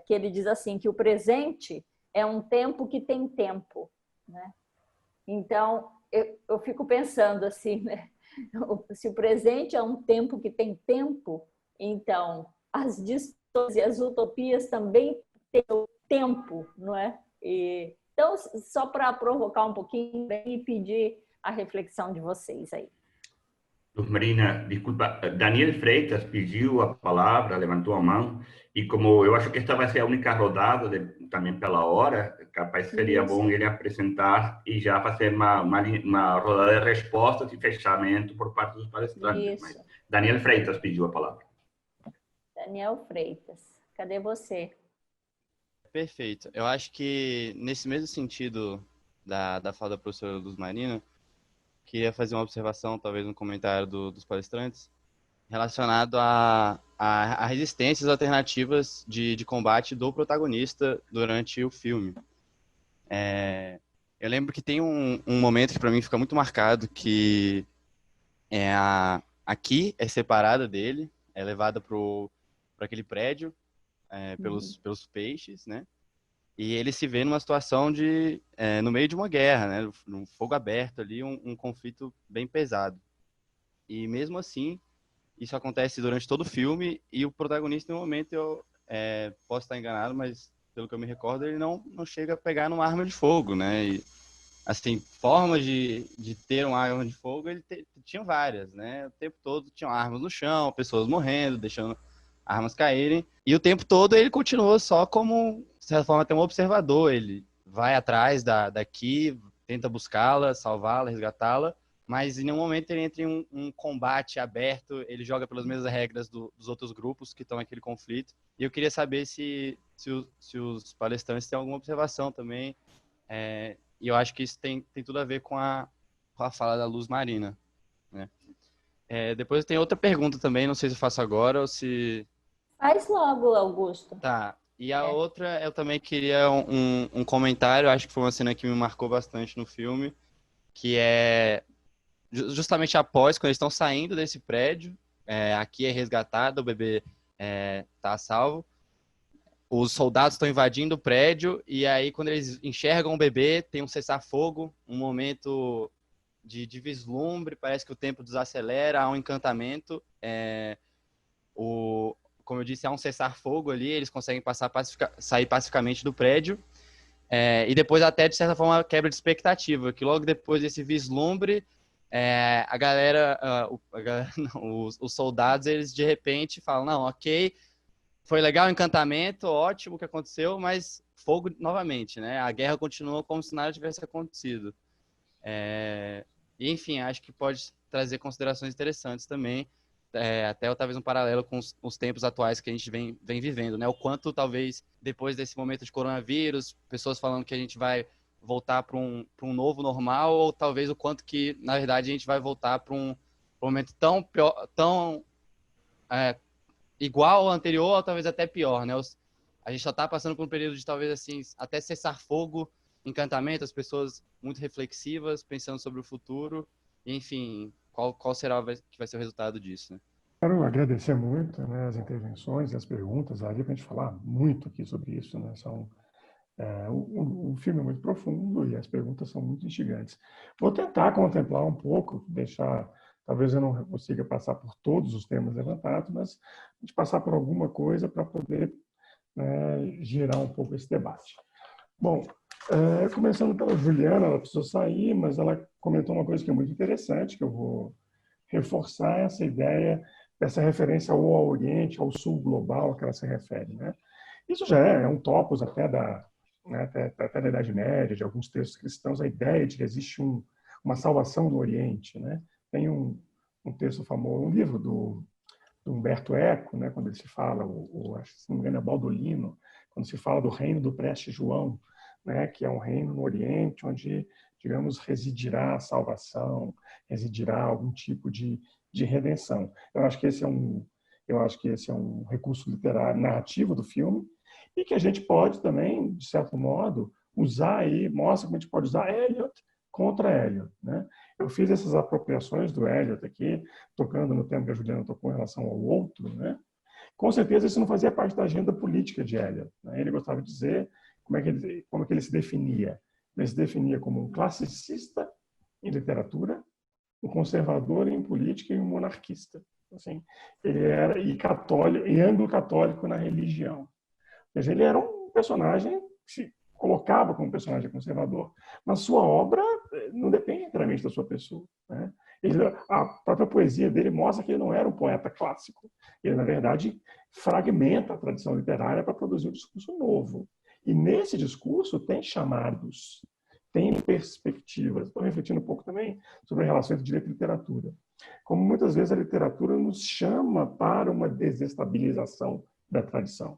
que ele diz assim, que o presente é um tempo que tem tempo, né? Então, eu fico pensando assim, né? Se o presente é um tempo que tem tempo, então as distopias e as utopias também têm o tempo, não é? Então, só para provocar um pouquinho e pedir a reflexão de vocês aí. Luz Marina, desculpa, Daniel Freitas pediu a palavra, levantou a mão, e como eu acho que esta vai ser a única rodada, também pela hora, capaz seria bom ele apresentar e já fazer uma rodada de respostas e fechamento por parte dos palestrantes. Mas Daniel Freitas pediu a palavra. Daniel Freitas, cadê você? Perfeito. Eu acho que, nesse mesmo sentido da fala da professora Luz Marina, queria fazer uma observação, talvez um comentário dos palestrantes, relacionado a resistências alternativas de combate do protagonista durante o filme. Eu lembro que tem um momento que para mim fica muito marcado, que aqui é separada dele, é levada para aquele prédio pelos peixes, né? E ele se vê numa situação no meio de uma guerra, né? Num fogo aberto ali, um conflito bem pesado. E mesmo assim, isso acontece durante todo o filme, e o protagonista, no momento, eu posso estar enganado, mas pelo que eu me recordo, ele não chega a pegar numa arma de fogo, né? E, assim, formas de ter uma arma de fogo, ele tinha várias, né? O tempo todo tinham armas no chão, pessoas morrendo, deixando armas caírem, e o tempo todo ele continua só como, de certa forma, até um observador. Ele vai atrás daqui, tenta buscá-la, salvá-la, resgatá-la, mas em nenhum momento ele entra em um combate aberto, ele joga pelas mesmas regras dos outros grupos que estão naquele conflito. E eu queria saber se os palestrantes têm alguma observação também, e eu acho que isso tem tudo a ver com a fala da Luz Marina, né? Depois tem outra pergunta também, não sei se eu faço agora ou se... Faz logo, Augusto. Tá. E a outra, eu também queria um comentário, acho que foi uma cena que me marcou bastante no filme, que é justamente após, quando eles estão saindo desse prédio, aqui é resgatado, o bebê tá a salvo, os soldados estão invadindo o prédio, e aí quando eles enxergam o bebê, tem um cessar-fogo, um momento de vislumbre, parece que o tempo desacelera, há um encantamento, como eu disse, há um cessar-fogo ali, eles conseguem sair pacificamente do prédio, e depois até, de certa forma, quebra de expectativa, que logo depois desse vislumbre, a galera, não, os soldados, eles de repente falam, não, ok, foi legal o encantamento, ótimo o que aconteceu, mas fogo novamente, né? A guerra continua como se nada tivesse acontecido. E, enfim, acho que pode trazer considerações interessantes também, até talvez um paralelo com os tempos atuais que a gente vem vivendo, né? O quanto, talvez, depois desse momento de coronavírus, pessoas falando que a gente vai voltar para um novo normal, ou talvez o quanto que, na verdade, a gente vai voltar para um momento tão pior, tão igual ao anterior, ou talvez até pior, né? A gente só está passando por um período de, talvez, assim, até cessar fogo, encantamento, as pessoas muito reflexivas, pensando sobre o futuro, e, enfim, qual será que vai ser o resultado disso, né? Quero agradecer muito, né, as intervenções e as perguntas. Daria para a gente falar muito aqui sobre isso, né? O filme é muito profundo e as perguntas são muito instigantes. Vou tentar contemplar um pouco, talvez eu não consiga passar por todos os temas levantados, mas a gente passar por alguma coisa para poder, né, girar um pouco esse debate. Bom, começando pela Juliana, ela precisou sair, mas ela comentou uma coisa que é muito interessante, que eu vou reforçar essa ideia dessa referência ao Oriente, ao Sul global que ela se refere, né? Isso já é um topos até da Idade Média, de alguns textos cristãos, a ideia de que existe uma salvação no Oriente, né? Tem um texto famoso, um livro do Humberto Eco, né, quando ele se fala, acho que se não me engano é Baldolino, quando se fala do reino do Preste João, né, que é um reino no Oriente onde, digamos, residirá a salvação, residirá algum tipo de redenção. Eu acho que esse é um recurso literário narrativo do filme e que a gente pode também, de certo modo, usar aí, mostra como a gente pode usar Eliot contra Eliot, né? Eu fiz essas apropriações do Eliot aqui, tocando no tema que a Juliana tocou em relação ao outro, né? Com certeza isso não fazia parte da agenda política de Eliot, né? Ele gostava de dizer como é que ele se definia. Ele se definia como um classicista em literatura, um conservador em política e um monarquista. Assim, ele era católico e anglo-católico na religião. Ou seja, ele era um personagem que se colocava como personagem conservador, mas sua obra não depende inteiramente da sua pessoa, né? A própria poesia dele mostra que ele não era um poeta clássico. Ele, na verdade, fragmenta a tradição literária para produzir um discurso novo. E nesse discurso tem chamados, tem perspectivas. Estou refletindo um pouco também sobre a relação entre direito e literatura. Como muitas vezes a literatura nos chama para uma desestabilização da tradição.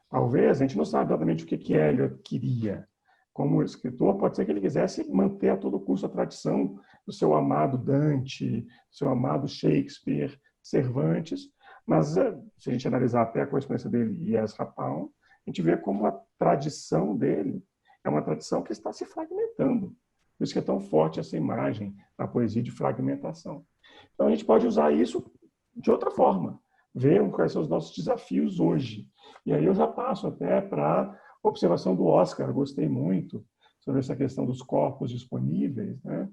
Talvez a gente não sabe exatamente o que Eliot queria, como escritor, pode ser que ele quisesse manter a todo custo a tradição do seu amado Dante, do seu amado Shakespeare, Cervantes, mas se a gente analisar até a correspondência dele e Ezra Pound, a gente vê como a tradição dele é uma tradição que está se fragmentando. Por isso que é tão forte essa imagem na poesia de fragmentação. Então, a gente pode usar isso de outra forma, ver quais são os nossos desafios hoje. E aí eu já passo até para a observação do Oscar, gostei muito sobre essa questão dos corpos disponíveis, né?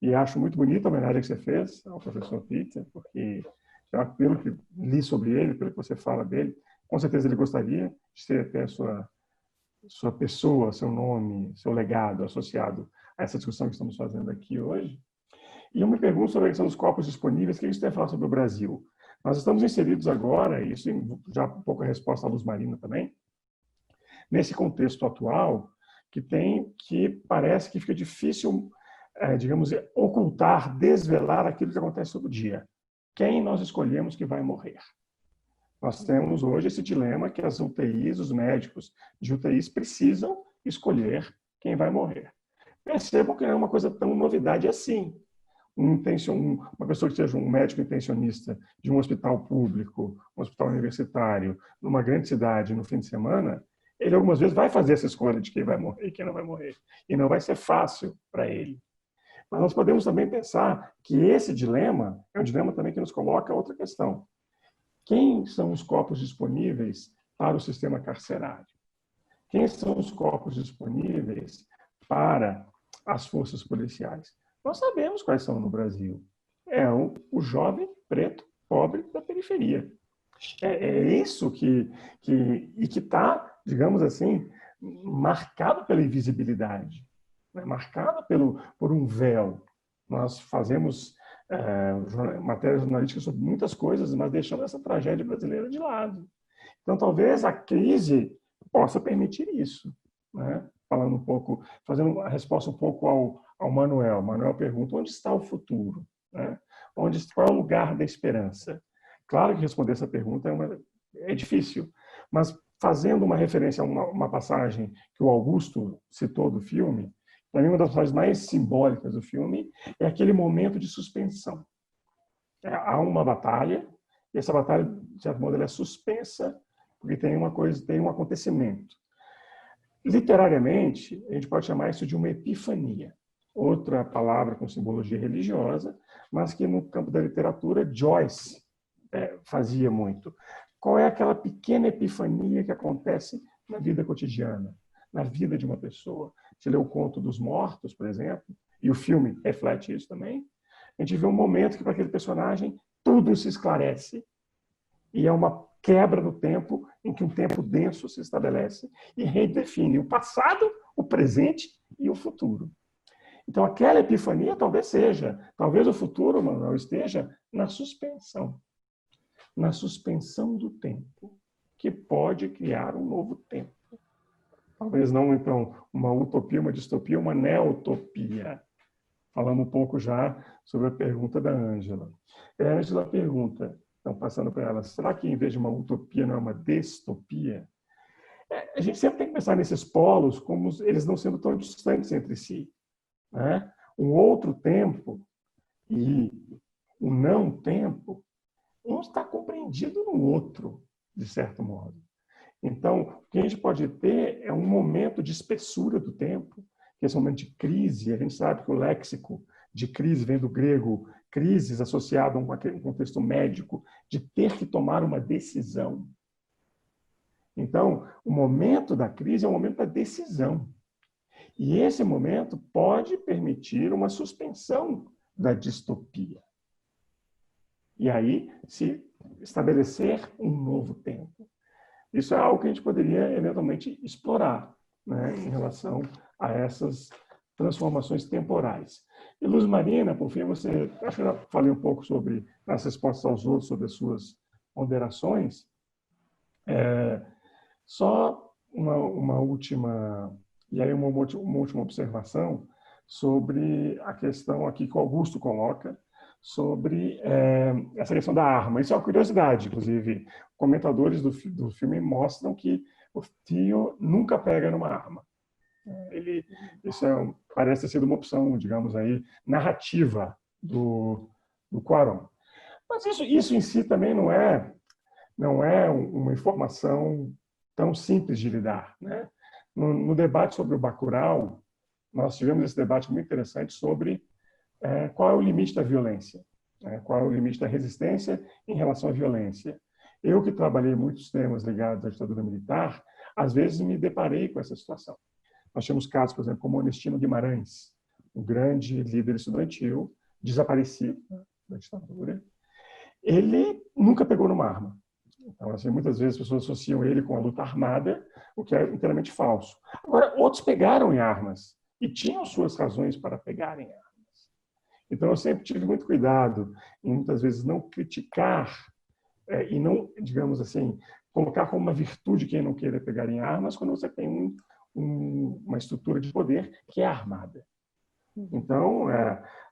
E acho muito bonita a homenagem que você fez ao professor Peter, porque pelo que li sobre ele, pelo que você fala dele, com certeza ele gostaria de ter até sua pessoa, seu nome, seu legado associado a essa discussão que estamos fazendo aqui hoje. E eu me pergunto sobre a questão dos corpos disponíveis, o que a gente tem a falar sobre o Brasil? Nós estamos inseridos agora, e isso já um pouco a resposta à Luz Marina também, nesse contexto atual que parece que fica difícil, digamos, ocultar, desvelar aquilo que acontece todo dia. Quem nós escolhemos que vai morrer? Nós temos hoje esse dilema que as UTIs, os médicos de UTIs precisam escolher quem vai morrer. Percebam que não é uma coisa tão novidade assim. Uma pessoa que seja um médico intencionista de um hospital público, um hospital universitário, numa grande cidade, no fim de semana, ele algumas vezes vai fazer essa escolha de quem vai morrer e quem não vai morrer. E não vai ser fácil para ele. Mas nós podemos também pensar que esse dilema é um dilema também que nos coloca outra questão. Quem são os corpos disponíveis para o sistema carcerário? Quem são os corpos disponíveis para as forças policiais? Nós sabemos quais são no Brasil. É o jovem preto, pobre da periferia. É isso que está, digamos assim, marcado pela invisibilidade, né? Marcado por um véu. Nós fazemos matérias jornalísticas sobre muitas coisas, mas deixamos essa tragédia brasileira de lado. Então, talvez a crise possa permitir isso, né? Falando um pouco, fazendo a resposta um pouco ao Manuel. Manuel pergunta: onde está o futuro? Né? Qual é o lugar da esperança? Claro que responder essa pergunta é difícil, mas fazendo uma referência a uma passagem que o Augusto citou do filme, para mim uma das passagens mais simbólicas do filme é aquele momento de suspensão. Há uma batalha, e essa batalha, de certo modo, ela é suspensa, porque tem um acontecimento. Literariamente, a gente pode chamar isso de uma epifania, outra palavra com simbologia religiosa, mas que no campo da literatura Joyce fazia muito. Qual é aquela pequena epifania que acontece na vida cotidiana, na vida de uma pessoa? Você lê o Conto dos Mortos, por exemplo, e o filme reflete isso também. A gente vê um momento que para aquele personagem tudo se esclarece e é uma quebra do tempo em que um tempo denso se estabelece e redefine o passado, o presente e o futuro. Então, aquela epifania talvez o futuro, Manuel, esteja na suspensão do tempo, que pode criar um novo tempo. Talvez não, então, uma utopia, uma distopia, uma neotopia. Falando um pouco já sobre a pergunta da Ângela. A Ângela pergunta, então, passando para ela, será que em vez de uma utopia não é uma distopia? A gente sempre tem que pensar nesses polos como eles não sendo tão distantes entre si, né? Um outro tempo e um não tempo um está compreendido no outro, de certo modo. Então, o que a gente pode ter é um momento de espessura do tempo, que é esse momento de crise. A gente sabe que o léxico de crise vem do grego crises, associado a um contexto médico, de ter que tomar uma decisão. Então, o momento da crise é o momento da decisão. E esse momento pode permitir uma suspensão da distopia. E aí se estabelecer um novo tempo. Isso é algo que a gente poderia, eventualmente, explorar, né, em relação a essas transformações temporais. E Luz Marina, por fim, acho que eu já falei um pouco sobre, nas respostas aos outros, sobre as suas ponderações. Só uma última, e aí uma última observação sobre a questão aqui que o Augusto coloca, sobre essa questão da arma. Isso é uma curiosidade, inclusive, comentadores do filme mostram que o Theo nunca pega numa arma. Isso parece ter sido uma opção, digamos aí, narrativa do Cuarón. Mas isso em si também não é uma informação tão simples de lidar, né? No debate sobre o Bacurau, nós tivemos esse debate muito interessante sobre qual é o limite da violência, né? Qual é o limite da resistência em relação à violência. Eu, que trabalhei muitos temas ligados à ditadura militar, às vezes me deparei com essa situação. Nós tínhamos casos, por exemplo, como Onestino Guimarães, um grande líder estudantil, desaparecido da ditadura. Ele nunca pegou numa arma. Então, assim, muitas vezes as pessoas associam ele com a luta armada, o que é inteiramente falso. Agora, outros pegaram em armas e tinham suas razões para pegarem armas. Então, eu sempre tive muito cuidado em, muitas vezes, não criticar e não, digamos assim, colocar como uma virtude quem não queira pegar em armas quando você tem uma estrutura de poder que é armada. Então,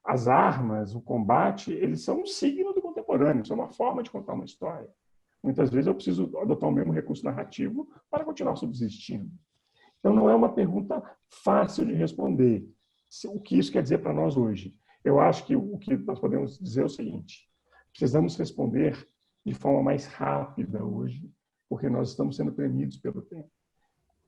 as armas, o combate, eles são um signo do contemporâneo, são uma forma de contar uma história. Muitas vezes eu preciso adotar o mesmo recurso narrativo para continuar subsistindo. Então, não é uma pergunta fácil de responder. O que isso quer dizer para nós hoje? Eu acho que o que nós podemos dizer é o seguinte: precisamos responder de forma mais rápida hoje, porque nós estamos sendo premidos pelo tempo.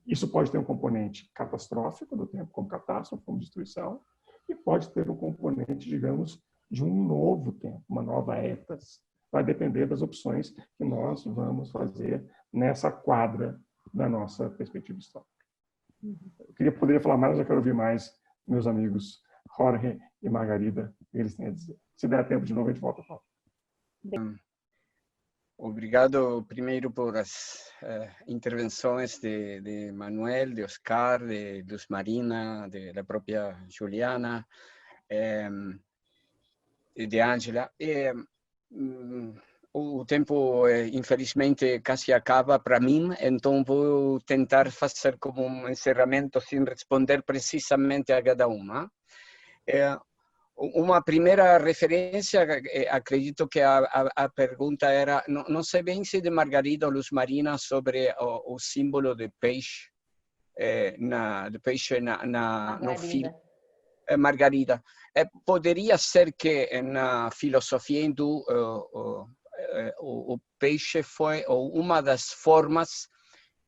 Isso pode ter um componente catastrófico do tempo, como catástrofe, como destruição, e pode ter um componente, digamos, de um novo tempo, uma nova etas. Vai depender das opções que nós vamos fazer nessa quadra da nossa perspectiva histórica. Eu poderia falar mais, mas eu quero ouvir mais meus amigos Jorge e Margarida, o que eles têm a dizer. Se der tempo de novo, a gente volta a falar. Obrigado primeiro por as intervenções de Manuel, de Oscar, de Luz Marina, da própria Juliana, de Ângela. O tempo, infelizmente, quase acaba para mim, então vou tentar fazer como um encerramento sem responder precisamente a cada uma. Uma primeira referência, acredito que a pergunta era, não sei bem se de Margarida ou Luz Marina, sobre o símbolo de peixe, no filme. Margarida. Poderia ser que na filosofia hindu o peixe foi uma das formas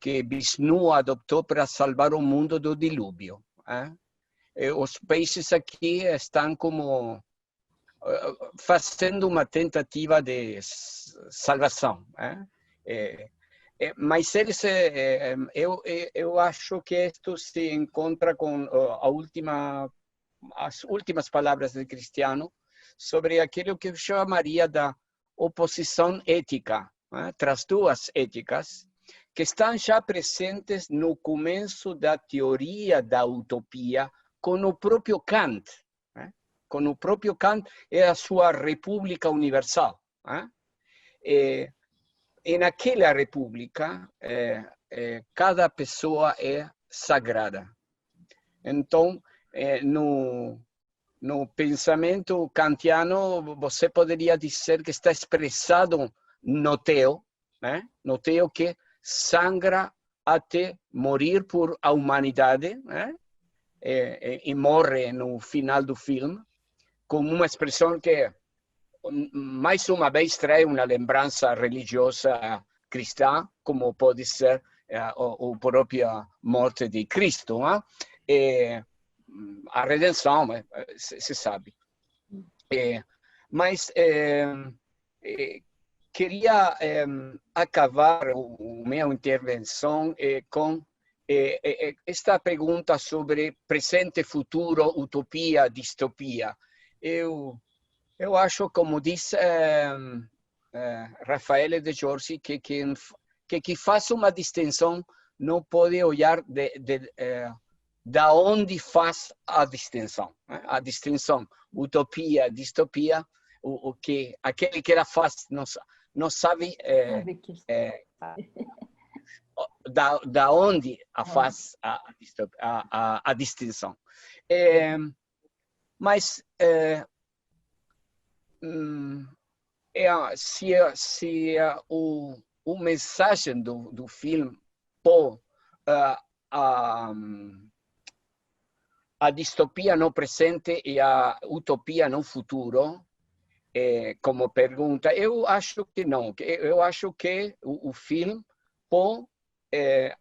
que Vishnu adotou para salvar o mundo do dilúvio. Os peixes aqui estão como fazendo uma tentativa de salvação. Mas eles, eu acho que isto se encontra com as últimas palavras de Cristiano sobre aquilo que eu chamaria da oposição ética, entre as duas éticas, que estão já presentes no começo da teoria da utopia, com o próprio Kant. Com o próprio Kant é a sua República Universal. E naquela República, cada pessoa é sagrada. Então, no pensamento kantiano, você poderia dizer que está expressado no teo, no teo que sangra até morrer por a humanidade, e morre no final do filme, como uma expressão que, mais uma vez, traz uma lembrança religiosa cristã, como pode ser a própria morte de Cristo. A redenção, se sabe. Mas queria acabar a minha intervenção com esta pergunta sobre presente, futuro, utopia, distopia. Eu acho, como diz Rafael de Giorgi, que faz uma distinção não pode olhar da onde faz a distinção. A distinção utopia, distopia, aquele que ela faz não sabe da onde faz a distinção. Mas se o mensagem do filme pode a distopia no presente e a utopia no futuro, como pergunta, eu acho que não. Eu acho que o filme põe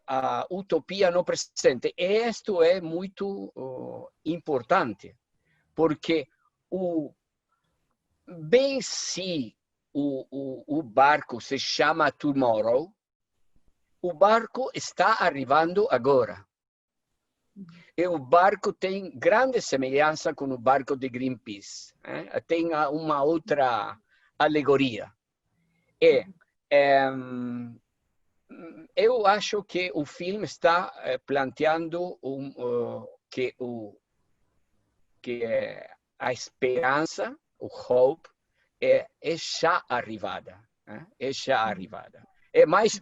a utopia no presente. E isto é muito importante, porque bem se o barco se chama Tomorrow, o barco está arrivando agora. E o barco tem grande semelhança com o barco de Greenpeace. Tem uma outra alegoria. Eu acho que o filme está planteando que a esperança, o hope, é já arrivada. É já arrivada. Mas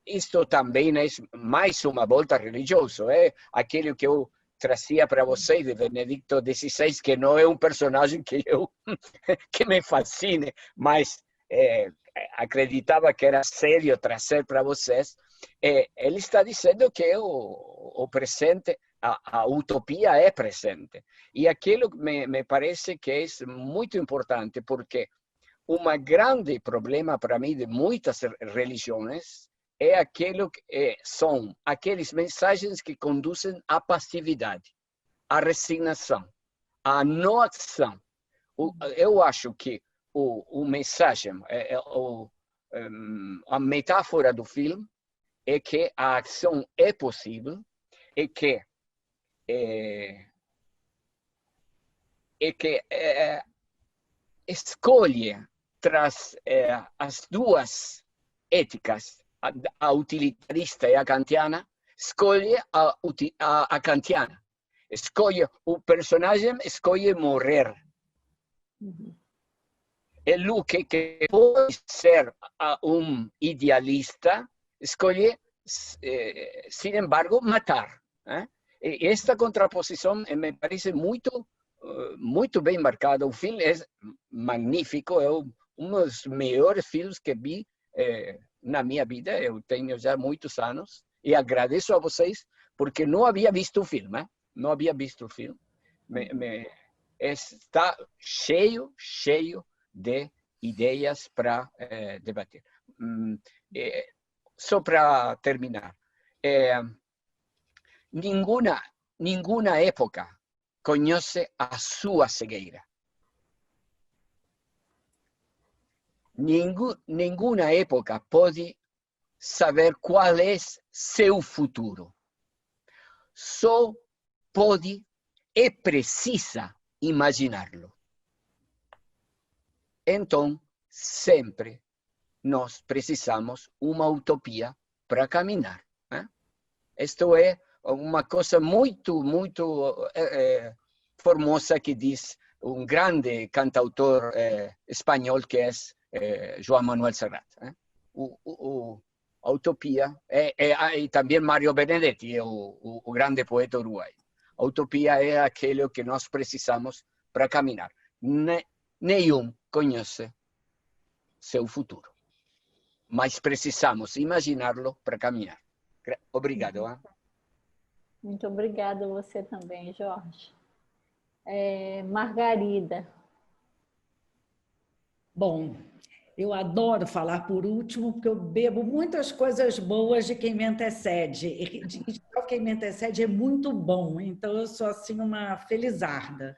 isto também é mais uma volta religiosa. É aquilo que eu trazia para vocês de Benedicto XVI, que não é um personagem que me fascine, mas acreditava que era sério trazer para vocês. Ele está dizendo que o presente, a utopia é presente. E aquilo me parece que é muito importante, porque grande problema para mim de muitas religiões é aquilo que são aqueles mensagens que conduzem à passividade, à resignação, à não ação. Eu acho que o mensagem, a metáfora do filme é que a ação é possível e que escolhe tras as duas éticas, a utilitarista e a kantiana, escolhe a kantiana. O personagem escolhe morrer. E Luke, que pode ser um idealista, escolhe, sin embargo, matar. E esta contraposição me parece muito bem marcada. O filme é magnífico, é um dos melhores filmes que vi na minha vida. Eu tenho já muitos anos e agradeço a vocês porque não havia visto o filme. Não havia visto o filme. Está cheio de ideias para debater. Só para terminar, nenhuma época conhece a sua cegueira. Nenhuma época pode saber qual é seu futuro. Só pode e precisa imaginá-lo. Então, sempre nós precisamos uma utopia para caminhar. Isto é uma coisa muito formosa que diz um grande cantautor espanhol que é João Manuel Serrat. A utopia, e também Mário Benedetti, o grande poeta uruguaio. A utopia é aquilo que nós precisamos para caminhar. Nenhum conhece seu futuro, mas precisamos imaginá-lo para caminhar. Obrigado. Muito obrigada a você também, Jorge. Margarida. Bom, eu adoro falar por último, porque eu bebo muitas coisas boas de quem me antecede. E quem me antecede é muito bom, então eu sou assim uma felizarda.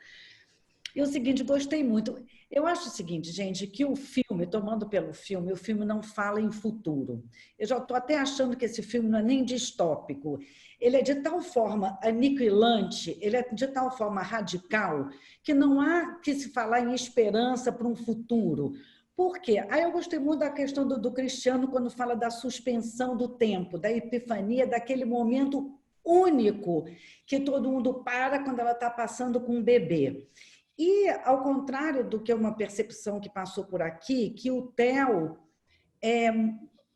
E o seguinte, gostei muito. Eu acho o seguinte, gente, que o filme, tomando pelo filme, o filme não fala em futuro. Eu já estou até achando que esse filme não é nem distópico. Ele é de tal forma aniquilante, ele é de tal forma radical, que não há que se falar em esperança para um futuro. Por quê? Aí eu gostei muito da questão do Cristiano, quando fala da suspensão do tempo, da epifania, daquele momento único que todo mundo para quando ela está passando com um bebê. E, ao contrário do que é uma percepção que passou por aqui, que o Theo,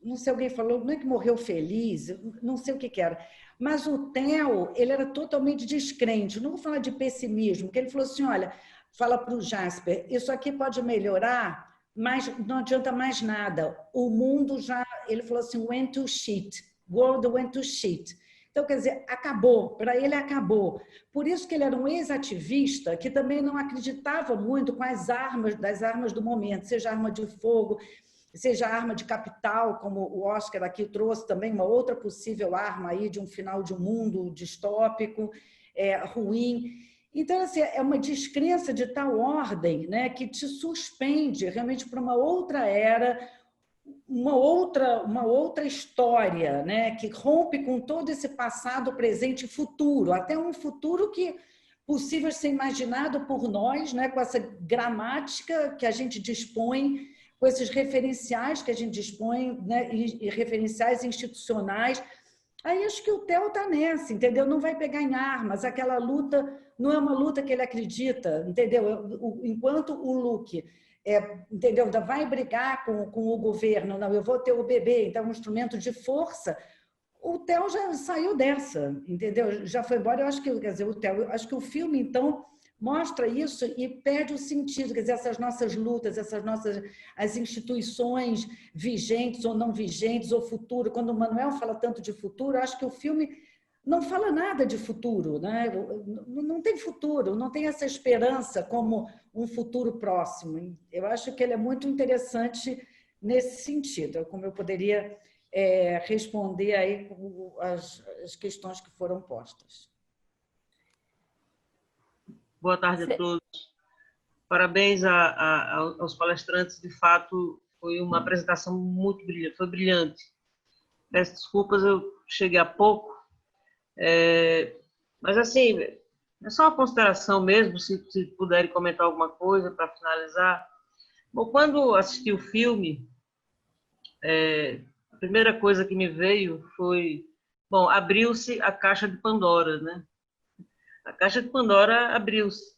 não sei, alguém falou, não é que morreu feliz, não sei o que era, mas o Theo, ele era totalmente descrente, não vou falar de pessimismo, porque ele falou assim, olha, fala para o Jasper, isso aqui pode melhorar, mas não adianta mais nada, o mundo já, ele falou assim, went to shit, world went to shit. Então, quer dizer, acabou, para ele acabou. Por isso que ele era um ex-ativista que também não acreditava muito com as armas, das armas do momento, seja arma de fogo, seja arma de capital, como o Oscar aqui trouxe também, uma outra possível arma aí de um final de um mundo distópico, ruim. Então, assim, é uma descrença de tal ordem, né, que te suspende realmente para uma outra era, uma outra história, né, que rompe com todo esse passado, presente e futuro, até um futuro que possível ser imaginado por nós, né, com essa gramática que a gente dispõe, com esses referenciais que a gente dispõe, né, e referenciais institucionais. Aí acho que o Theo está nessa, entendeu? Não vai pegar em armas, aquela luta não é uma luta que ele acredita, entendeu? Enquanto o Luke, entendeu? Vai brigar com o governo, não, eu vou ter o bebê, então é um instrumento de força. O Theo já saiu dessa, entendeu? Já foi embora. Eu acho que, quer dizer, o Theo, eu acho que o filme, então, mostra isso e perde o sentido, quer dizer, essas nossas lutas, as instituições vigentes ou não vigentes, ou futuro. Quando o Manuel fala tanto de futuro, eu acho que o filme não fala nada de futuro, né? Não tem futuro, não tem essa esperança como um futuro próximo. Eu acho que ele é muito interessante nesse sentido, como eu poderia responder aí as questões que foram postas. Boa tarde a todos. Parabéns aos palestrantes. De fato, foi uma apresentação muito brilhante, foi brilhante. Peço desculpas, eu cheguei há pouco. Mas, assim, é só uma consideração mesmo, se puderem comentar alguma coisa para finalizar. Bom, quando assisti o filme, a primeira coisa que me veio foi, bom, abriu-se a caixa de Pandora, né? A caixa de Pandora abriu-se.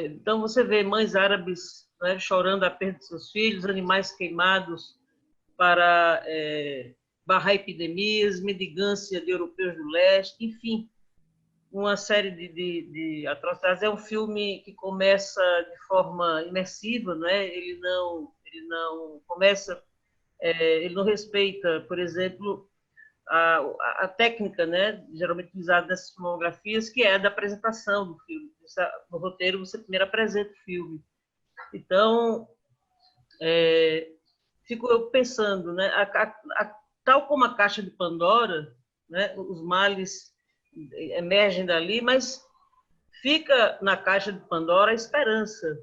Então, você vê mães árabes, né, chorando a perda de seus filhos, animais queimados para barrar epidemias, mendigância de europeus do leste, enfim, uma série de atrocidades. É um filme que começa de forma imersiva, né? Ele não começa, ele não respeita, por exemplo, a técnica, né, geralmente utilizada nessas filmografias, que é a da apresentação do filme. No roteiro, você primeiro apresenta o filme. Então, fico eu pensando, né, tal como a caixa de Pandora, né, os males emergem dali, mas fica na caixa de Pandora a esperança,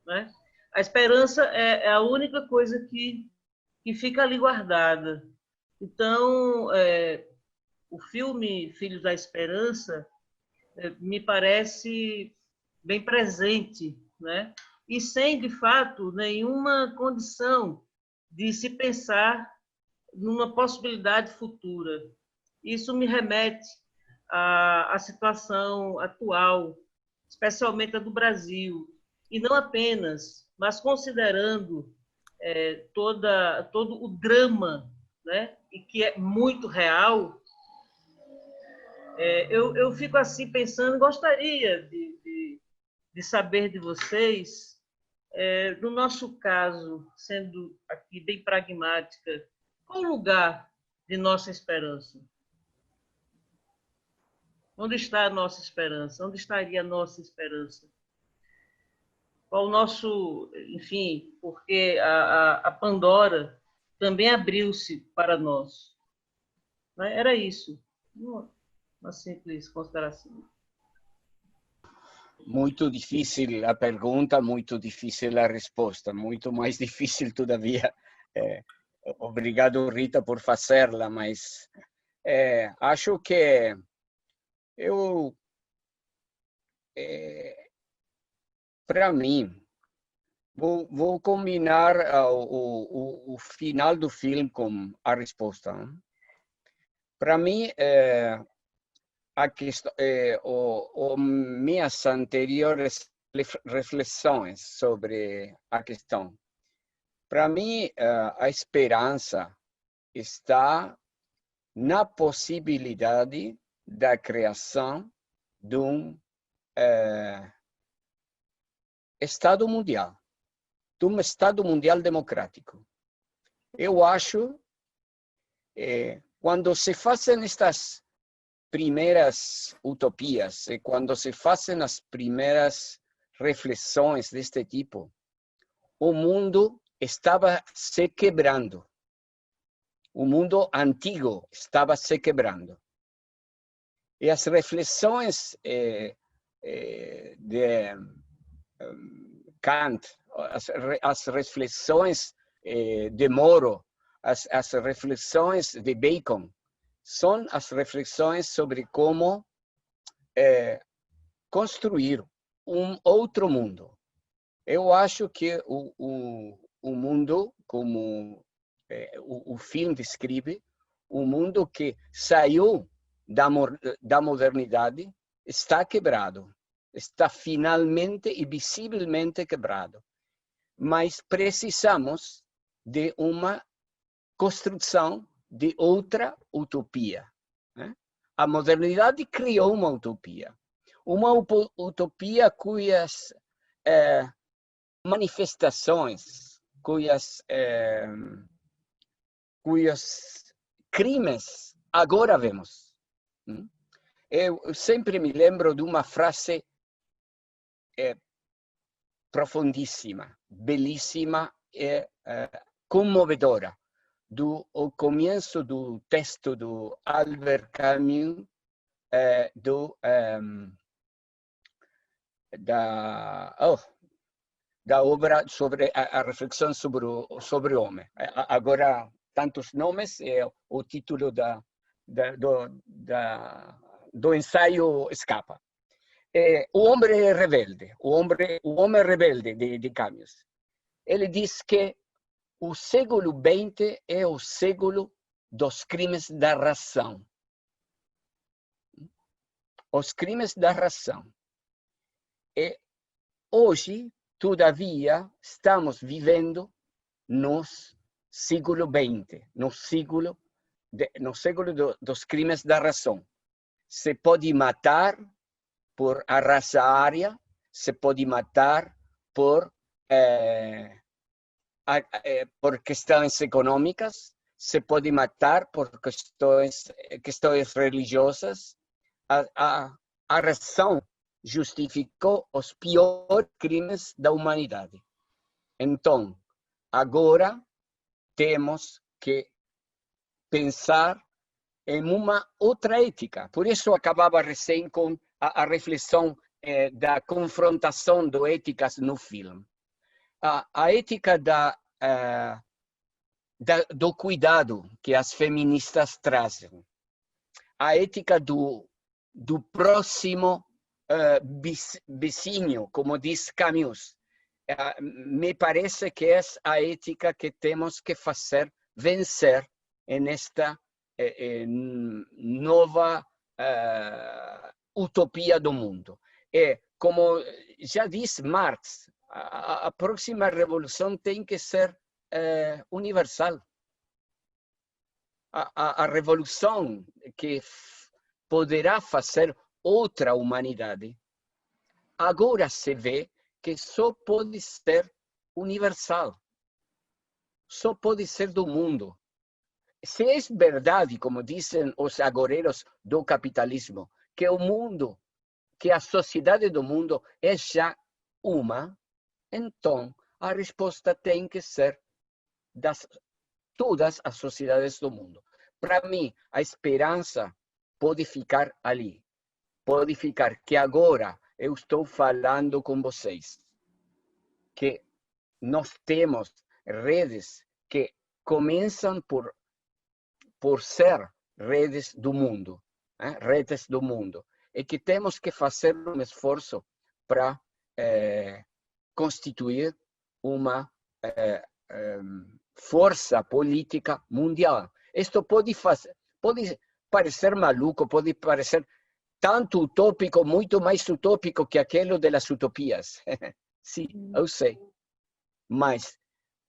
né? A esperança é a única coisa que fica ali guardada. Então, o filme Filhos da Esperança me parece bem presente, né? E sem, de fato, nenhuma condição de se pensar numa possibilidade futura. Isso me remete à situação atual, especialmente a do Brasil, e não apenas, mas considerando todo o drama, né, e que é muito real. Eu fico assim pensando, gostaria de saber de vocês, no nosso caso, sendo aqui bem pragmática, qual o lugar de nossa esperança? Onde está a nossa esperança? Onde estaria a nossa esperança? Qual o nosso, enfim, porque a Pandora também abriu-se para nós. Era isso. Uma simples consideração. Muito difícil a pergunta, muito difícil a resposta. Muito mais difícil, todavia. Obrigado, Rita, por fazê-la, mas acho que para mim, vou combinar o final do filme com a resposta. Para mim, minhas anteriores reflexões sobre a questão. Para mim, a esperança está na possibilidade da criação de um Estado mundial, de um Estado mundial democrático. Eu acho, quando se fazem estas primeiras utopias e quando se fazem as primeiras reflexões deste tipo, o mundo estava se quebrando. O mundo antigo estava se quebrando. E as reflexões de Kant, as reflexões de Moro, as reflexões de Bacon, são as reflexões sobre como construir um outro mundo. Eu acho que o mundo, como o filme descreve, o mundo que saiu da modernidade está quebrado. Está finalmente e visivelmente quebrado. Mas precisamos de uma construção de outra utopia. Né? A modernidade criou uma utopia cujas manifestações, cujos crimes agora vemos. Eu sempre me lembro de uma frase profundíssima, belíssima e comovedora do começo do texto do Albert Camus, da obra sobre a reflexão sobre o homem. Agora, tantos nomes, o título do ensaio escapa. O homem rebelde, o homem rebelde de Camus. Ele diz que o século XX é o século dos crimes da razão. Os crimes da razão. E hoje, todavia, estamos vivendo no século XX, no século dos crimes da razão. Se pode matar por a raça ária, se pode matar por questões econômicas, se pode matar por questões religiosas. A razão justificou os piores crimes da humanidade. Então, agora temos que pensar em uma outra ética. Por isso, acabava recém com a reflexão da confrontação de éticas no filme. A ética do cuidado que as feministas trazem. A ética do próximo vizinho, como diz Camus. Me parece que é a ética que temos que fazer vencer nesta nova utopia do mundo. E, como já diz Marx, a próxima revolução tem que ser universal. A revolução que poderá fazer outra humanidade, agora se vê que só pode ser universal. Só pode ser do mundo. Se é verdade, como dizem os agoreiros do capitalismo, que o mundo, que a sociedade do mundo é já uma, então a resposta tem que ser das todas as sociedades do mundo. Para mim, a esperança pode ficar ali. Pode ficar que agora eu estou falando com vocês. Que nós temos redes que começam por ser redes do mundo. Redes do mundo. E que temos que fazer um esforço para constituir uma força política mundial. Isto pode parecer maluco, pode parecer tanto utópico, muito mais utópico que aquilo das utopias. Sim, eu sei. Mas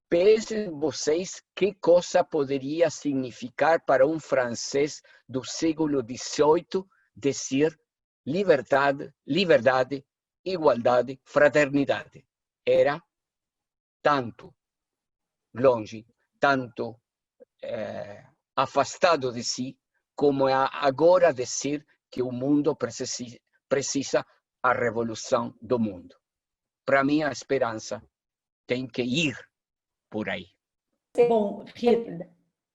pensem vocês que coisa poderia significar para um francês do século XVIII dizer liberdade, igualdade, fraternidade. Era tanto longe, tanto afastado de si, como agora dizer que o mundo precisa a revolução do mundo. Para mim, a esperança tem que ir por aí. Bom, Rita,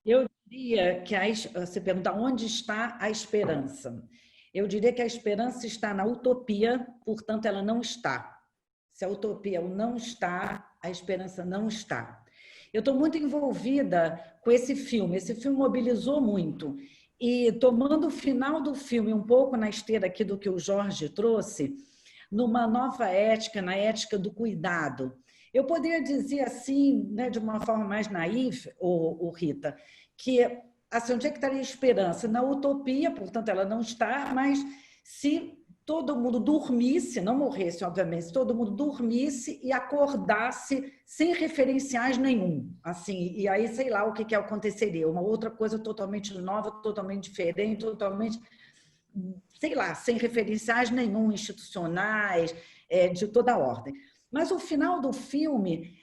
eu diria que você pergunta onde está a esperança. Eu diria que a esperança está na utopia, portanto, ela não está. Se a utopia não está, a esperança não está. Eu estou muito envolvida com esse filme mobilizou muito. E tomando o final do filme um pouco na esteira aqui do que o Jorge trouxe, numa nova ética, na ética do cuidado. Eu poderia dizer assim, né, de uma forma mais naíve, Rita, que assim, onde é que estaria a esperança? Na utopia, portanto, ela não está, mas se todo mundo dormisse, não morresse, obviamente, se todo mundo dormisse e acordasse sem referenciais nenhum, assim, e aí sei lá o que aconteceria, uma outra coisa totalmente nova, totalmente diferente, totalmente, sei lá, sem referenciais nenhum, institucionais, de toda ordem. Mas o final do filme,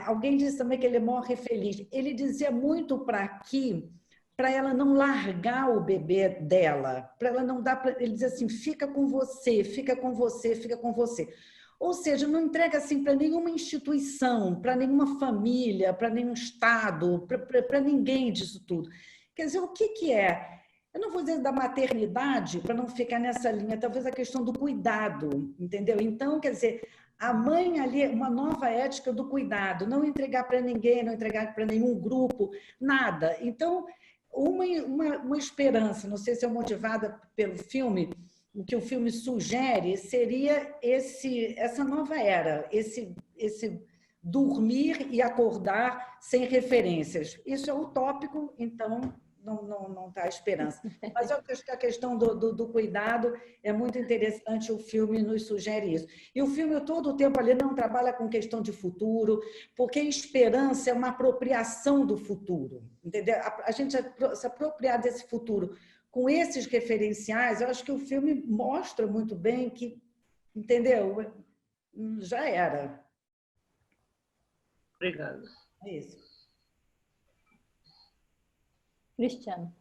alguém disse também que ele morre feliz. Ele dizia muito para ela não largar o bebê dela, para ela não dar, ele dizia assim, fica com você, fica com você, fica com você. Ou seja, não entrega assim para nenhuma instituição, para nenhuma família, para nenhum Estado, para ninguém disso tudo. Quer dizer, o que é? Eu não vou dizer da maternidade, para não ficar nessa linha, talvez a questão do cuidado, entendeu? Então, quer dizer, a mãe ali, uma nova ética do cuidado, não entregar para ninguém, não entregar para nenhum grupo, nada. Então, uma esperança, não sei se é motivada pelo filme, o que o filme sugere seria essa nova era, esse dormir e acordar sem referências. Isso é utópico, então não está a esperança. Mas eu acho que a questão do cuidado é muito interessante, o filme nos sugere isso. E o filme todo o tempo ali não trabalha com questão de futuro, porque a esperança é uma apropriação do futuro, entendeu? A gente se apropriar desse futuro com esses referenciais, eu acho que o filme mostra muito bem que, entendeu? Já era. Obrigada. É isso. Cristiano.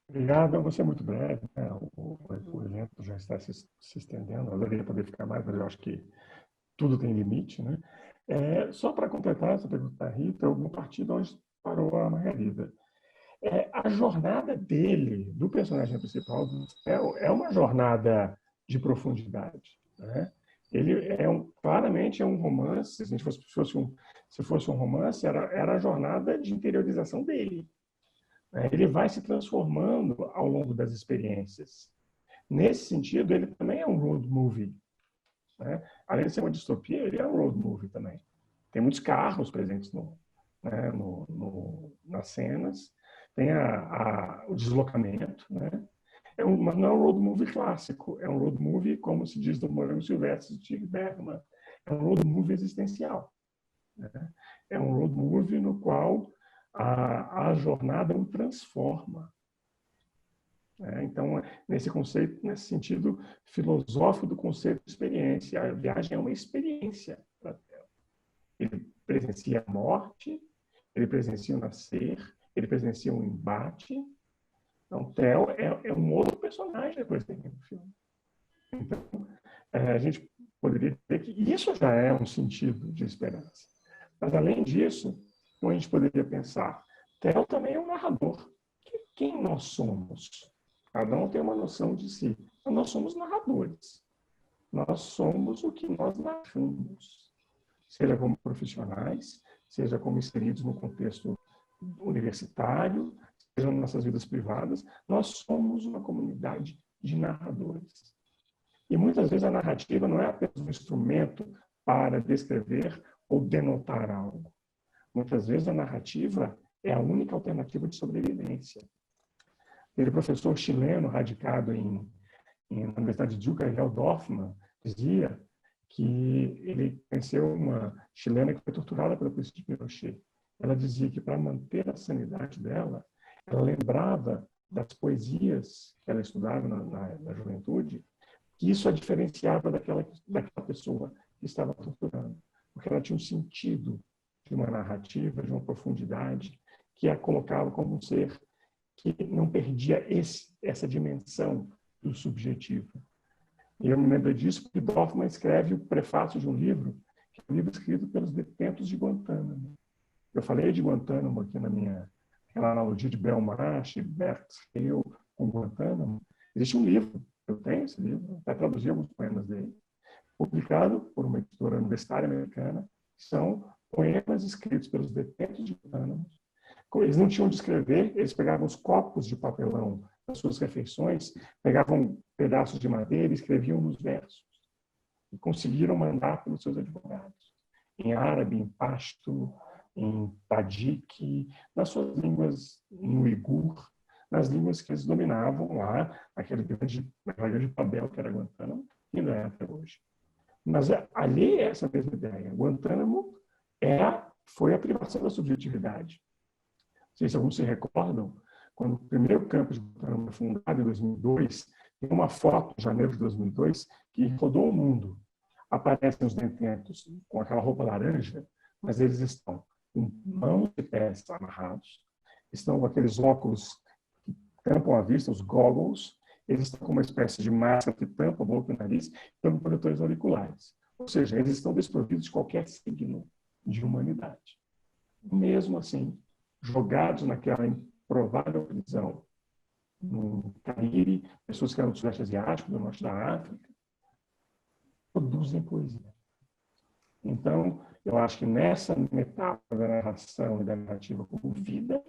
Obrigado, eu vou ser muito breve, né? O evento já está se estendendo, eu deveria poder ficar mais, mas eu acho que tudo tem limite, né? Só para completar essa pergunta da Rita, eu vou partir de onde parou a Margarida. A jornada dele, do personagem principal do Theo, é uma jornada de profundidade, né? Ele claramente é um romance, se fosse um romance, era a jornada de interiorização dele. Ele vai se transformando ao longo das experiências. Nesse sentido, ele também é um road movie, né? Além de ser uma distopia, ele é um road movie também. Tem muitos carros presentes nas cenas, tem o deslocamento, né? Mas não é um road movie clássico, é um road movie, como se diz do Morango Silvestre de Stig Bergman, é um road movie existencial, né? É um road movie no qual a jornada o transforma. Então, nesse sentido filosófico do conceito de experiência, a viagem é uma experiência para Theo. Ele presencia a morte, ele presencia o nascer, ele presencia um embate. Então, Theo é um outro personagem depois do filme. Então, a gente poderia dizer que isso já é um sentido de esperança. Mas, além disso, a gente poderia pensar, Theo também é um narrador. Quem nós somos? Cada um tem uma noção de si. Mas nós somos narradores. Nós somos o que nós narramos. Seja como profissionais, seja como inseridos no contexto universitário, seja nas nossas vidas privadas, nós somos uma comunidade de narradores. E muitas vezes a narrativa não é apenas um instrumento para descrever ou denotar algo. Muitas vezes a narrativa é a única alternativa de sobrevivência. Aquele professor chileno radicado na Universidade de Duke, Ariel Dorfman, dizia que ele conheceu uma chilena que foi torturada pela polícia de Pinochet. Ela dizia que, para manter a sanidade dela, ela lembrava das poesias que ela estudava na juventude, que isso a diferenciava daquela pessoa que estava torturando, porque ela tinha um sentido de uma narrativa, de uma profundidade, que a colocava como um ser que não perdia essa dimensão do subjetivo. E eu me lembro disso porque Dorfman escreve o prefácio de um livro, que é um livro escrito pelos detentos de Guantánamo. Eu falei de Guantánamo aqui aquela analogia de Belmarsh, Berks, eu com Guantánamo. Existe um livro, eu tenho esse livro, até traduzi alguns poemas dele, publicado por uma editora universitária americana, que são poemas escritos pelos detentos de Guantánamo. Eles não tinham de escrever, eles pegavam os copos de papelão das suas refeições, pegavam pedaços de madeira e escreviam nos versos. E conseguiram mandar pelos seus advogados, em árabe, em pashto, em tadjik, nas suas línguas, em uigur, nas línguas que eles dominavam lá, naquela grande papel que era Guantánamo, e ainda é até hoje. Mas ali é essa mesma ideia. Guantánamo foi a privação da subjetividade. Não sei se alguns se recordam, quando o primeiro campo de Guantánamo foi fundado em 2002, tem uma foto, em janeiro de 2002, que rodou o mundo. Aparecem os detentos com aquela roupa laranja, mas eles estão com mãos e pés amarrados, estão com aqueles óculos que tampam a vista, os goggles, eles estão com uma espécie de máscara que tampa a boca e o nariz, estão com protetores auriculares. Ou seja, eles estão desprovidos de qualquer signo de humanidade. Mesmo assim, jogados naquela improvável prisão, no Caire, pessoas que eram do Sudeste Asiático, do Norte da África, produzem poesia. Então, eu acho que nessa metáfora da narração e da narrativa como vida,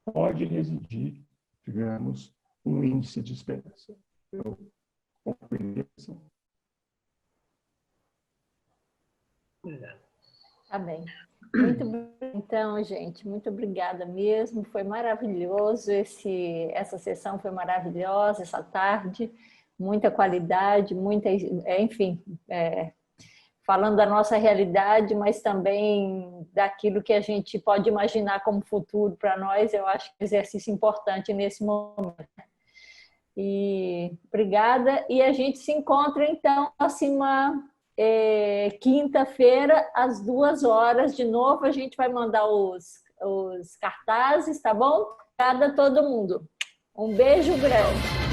pode residir, digamos, um índice de esperança. Eu concluiria assim. Tá bem. Muito bem, então, gente, muito obrigada mesmo. Foi maravilhoso essa sessão, foi maravilhosa essa tarde, muita qualidade, enfim, falando da nossa realidade, mas também daquilo que a gente pode imaginar como futuro para nós. Eu acho que é um exercício importante nesse momento. E obrigada. E a gente se encontra, então, próxima quinta-feira, às 14h. De novo, a gente vai mandar os cartazes, tá bom? Obrigada a todo mundo. Um beijo grande.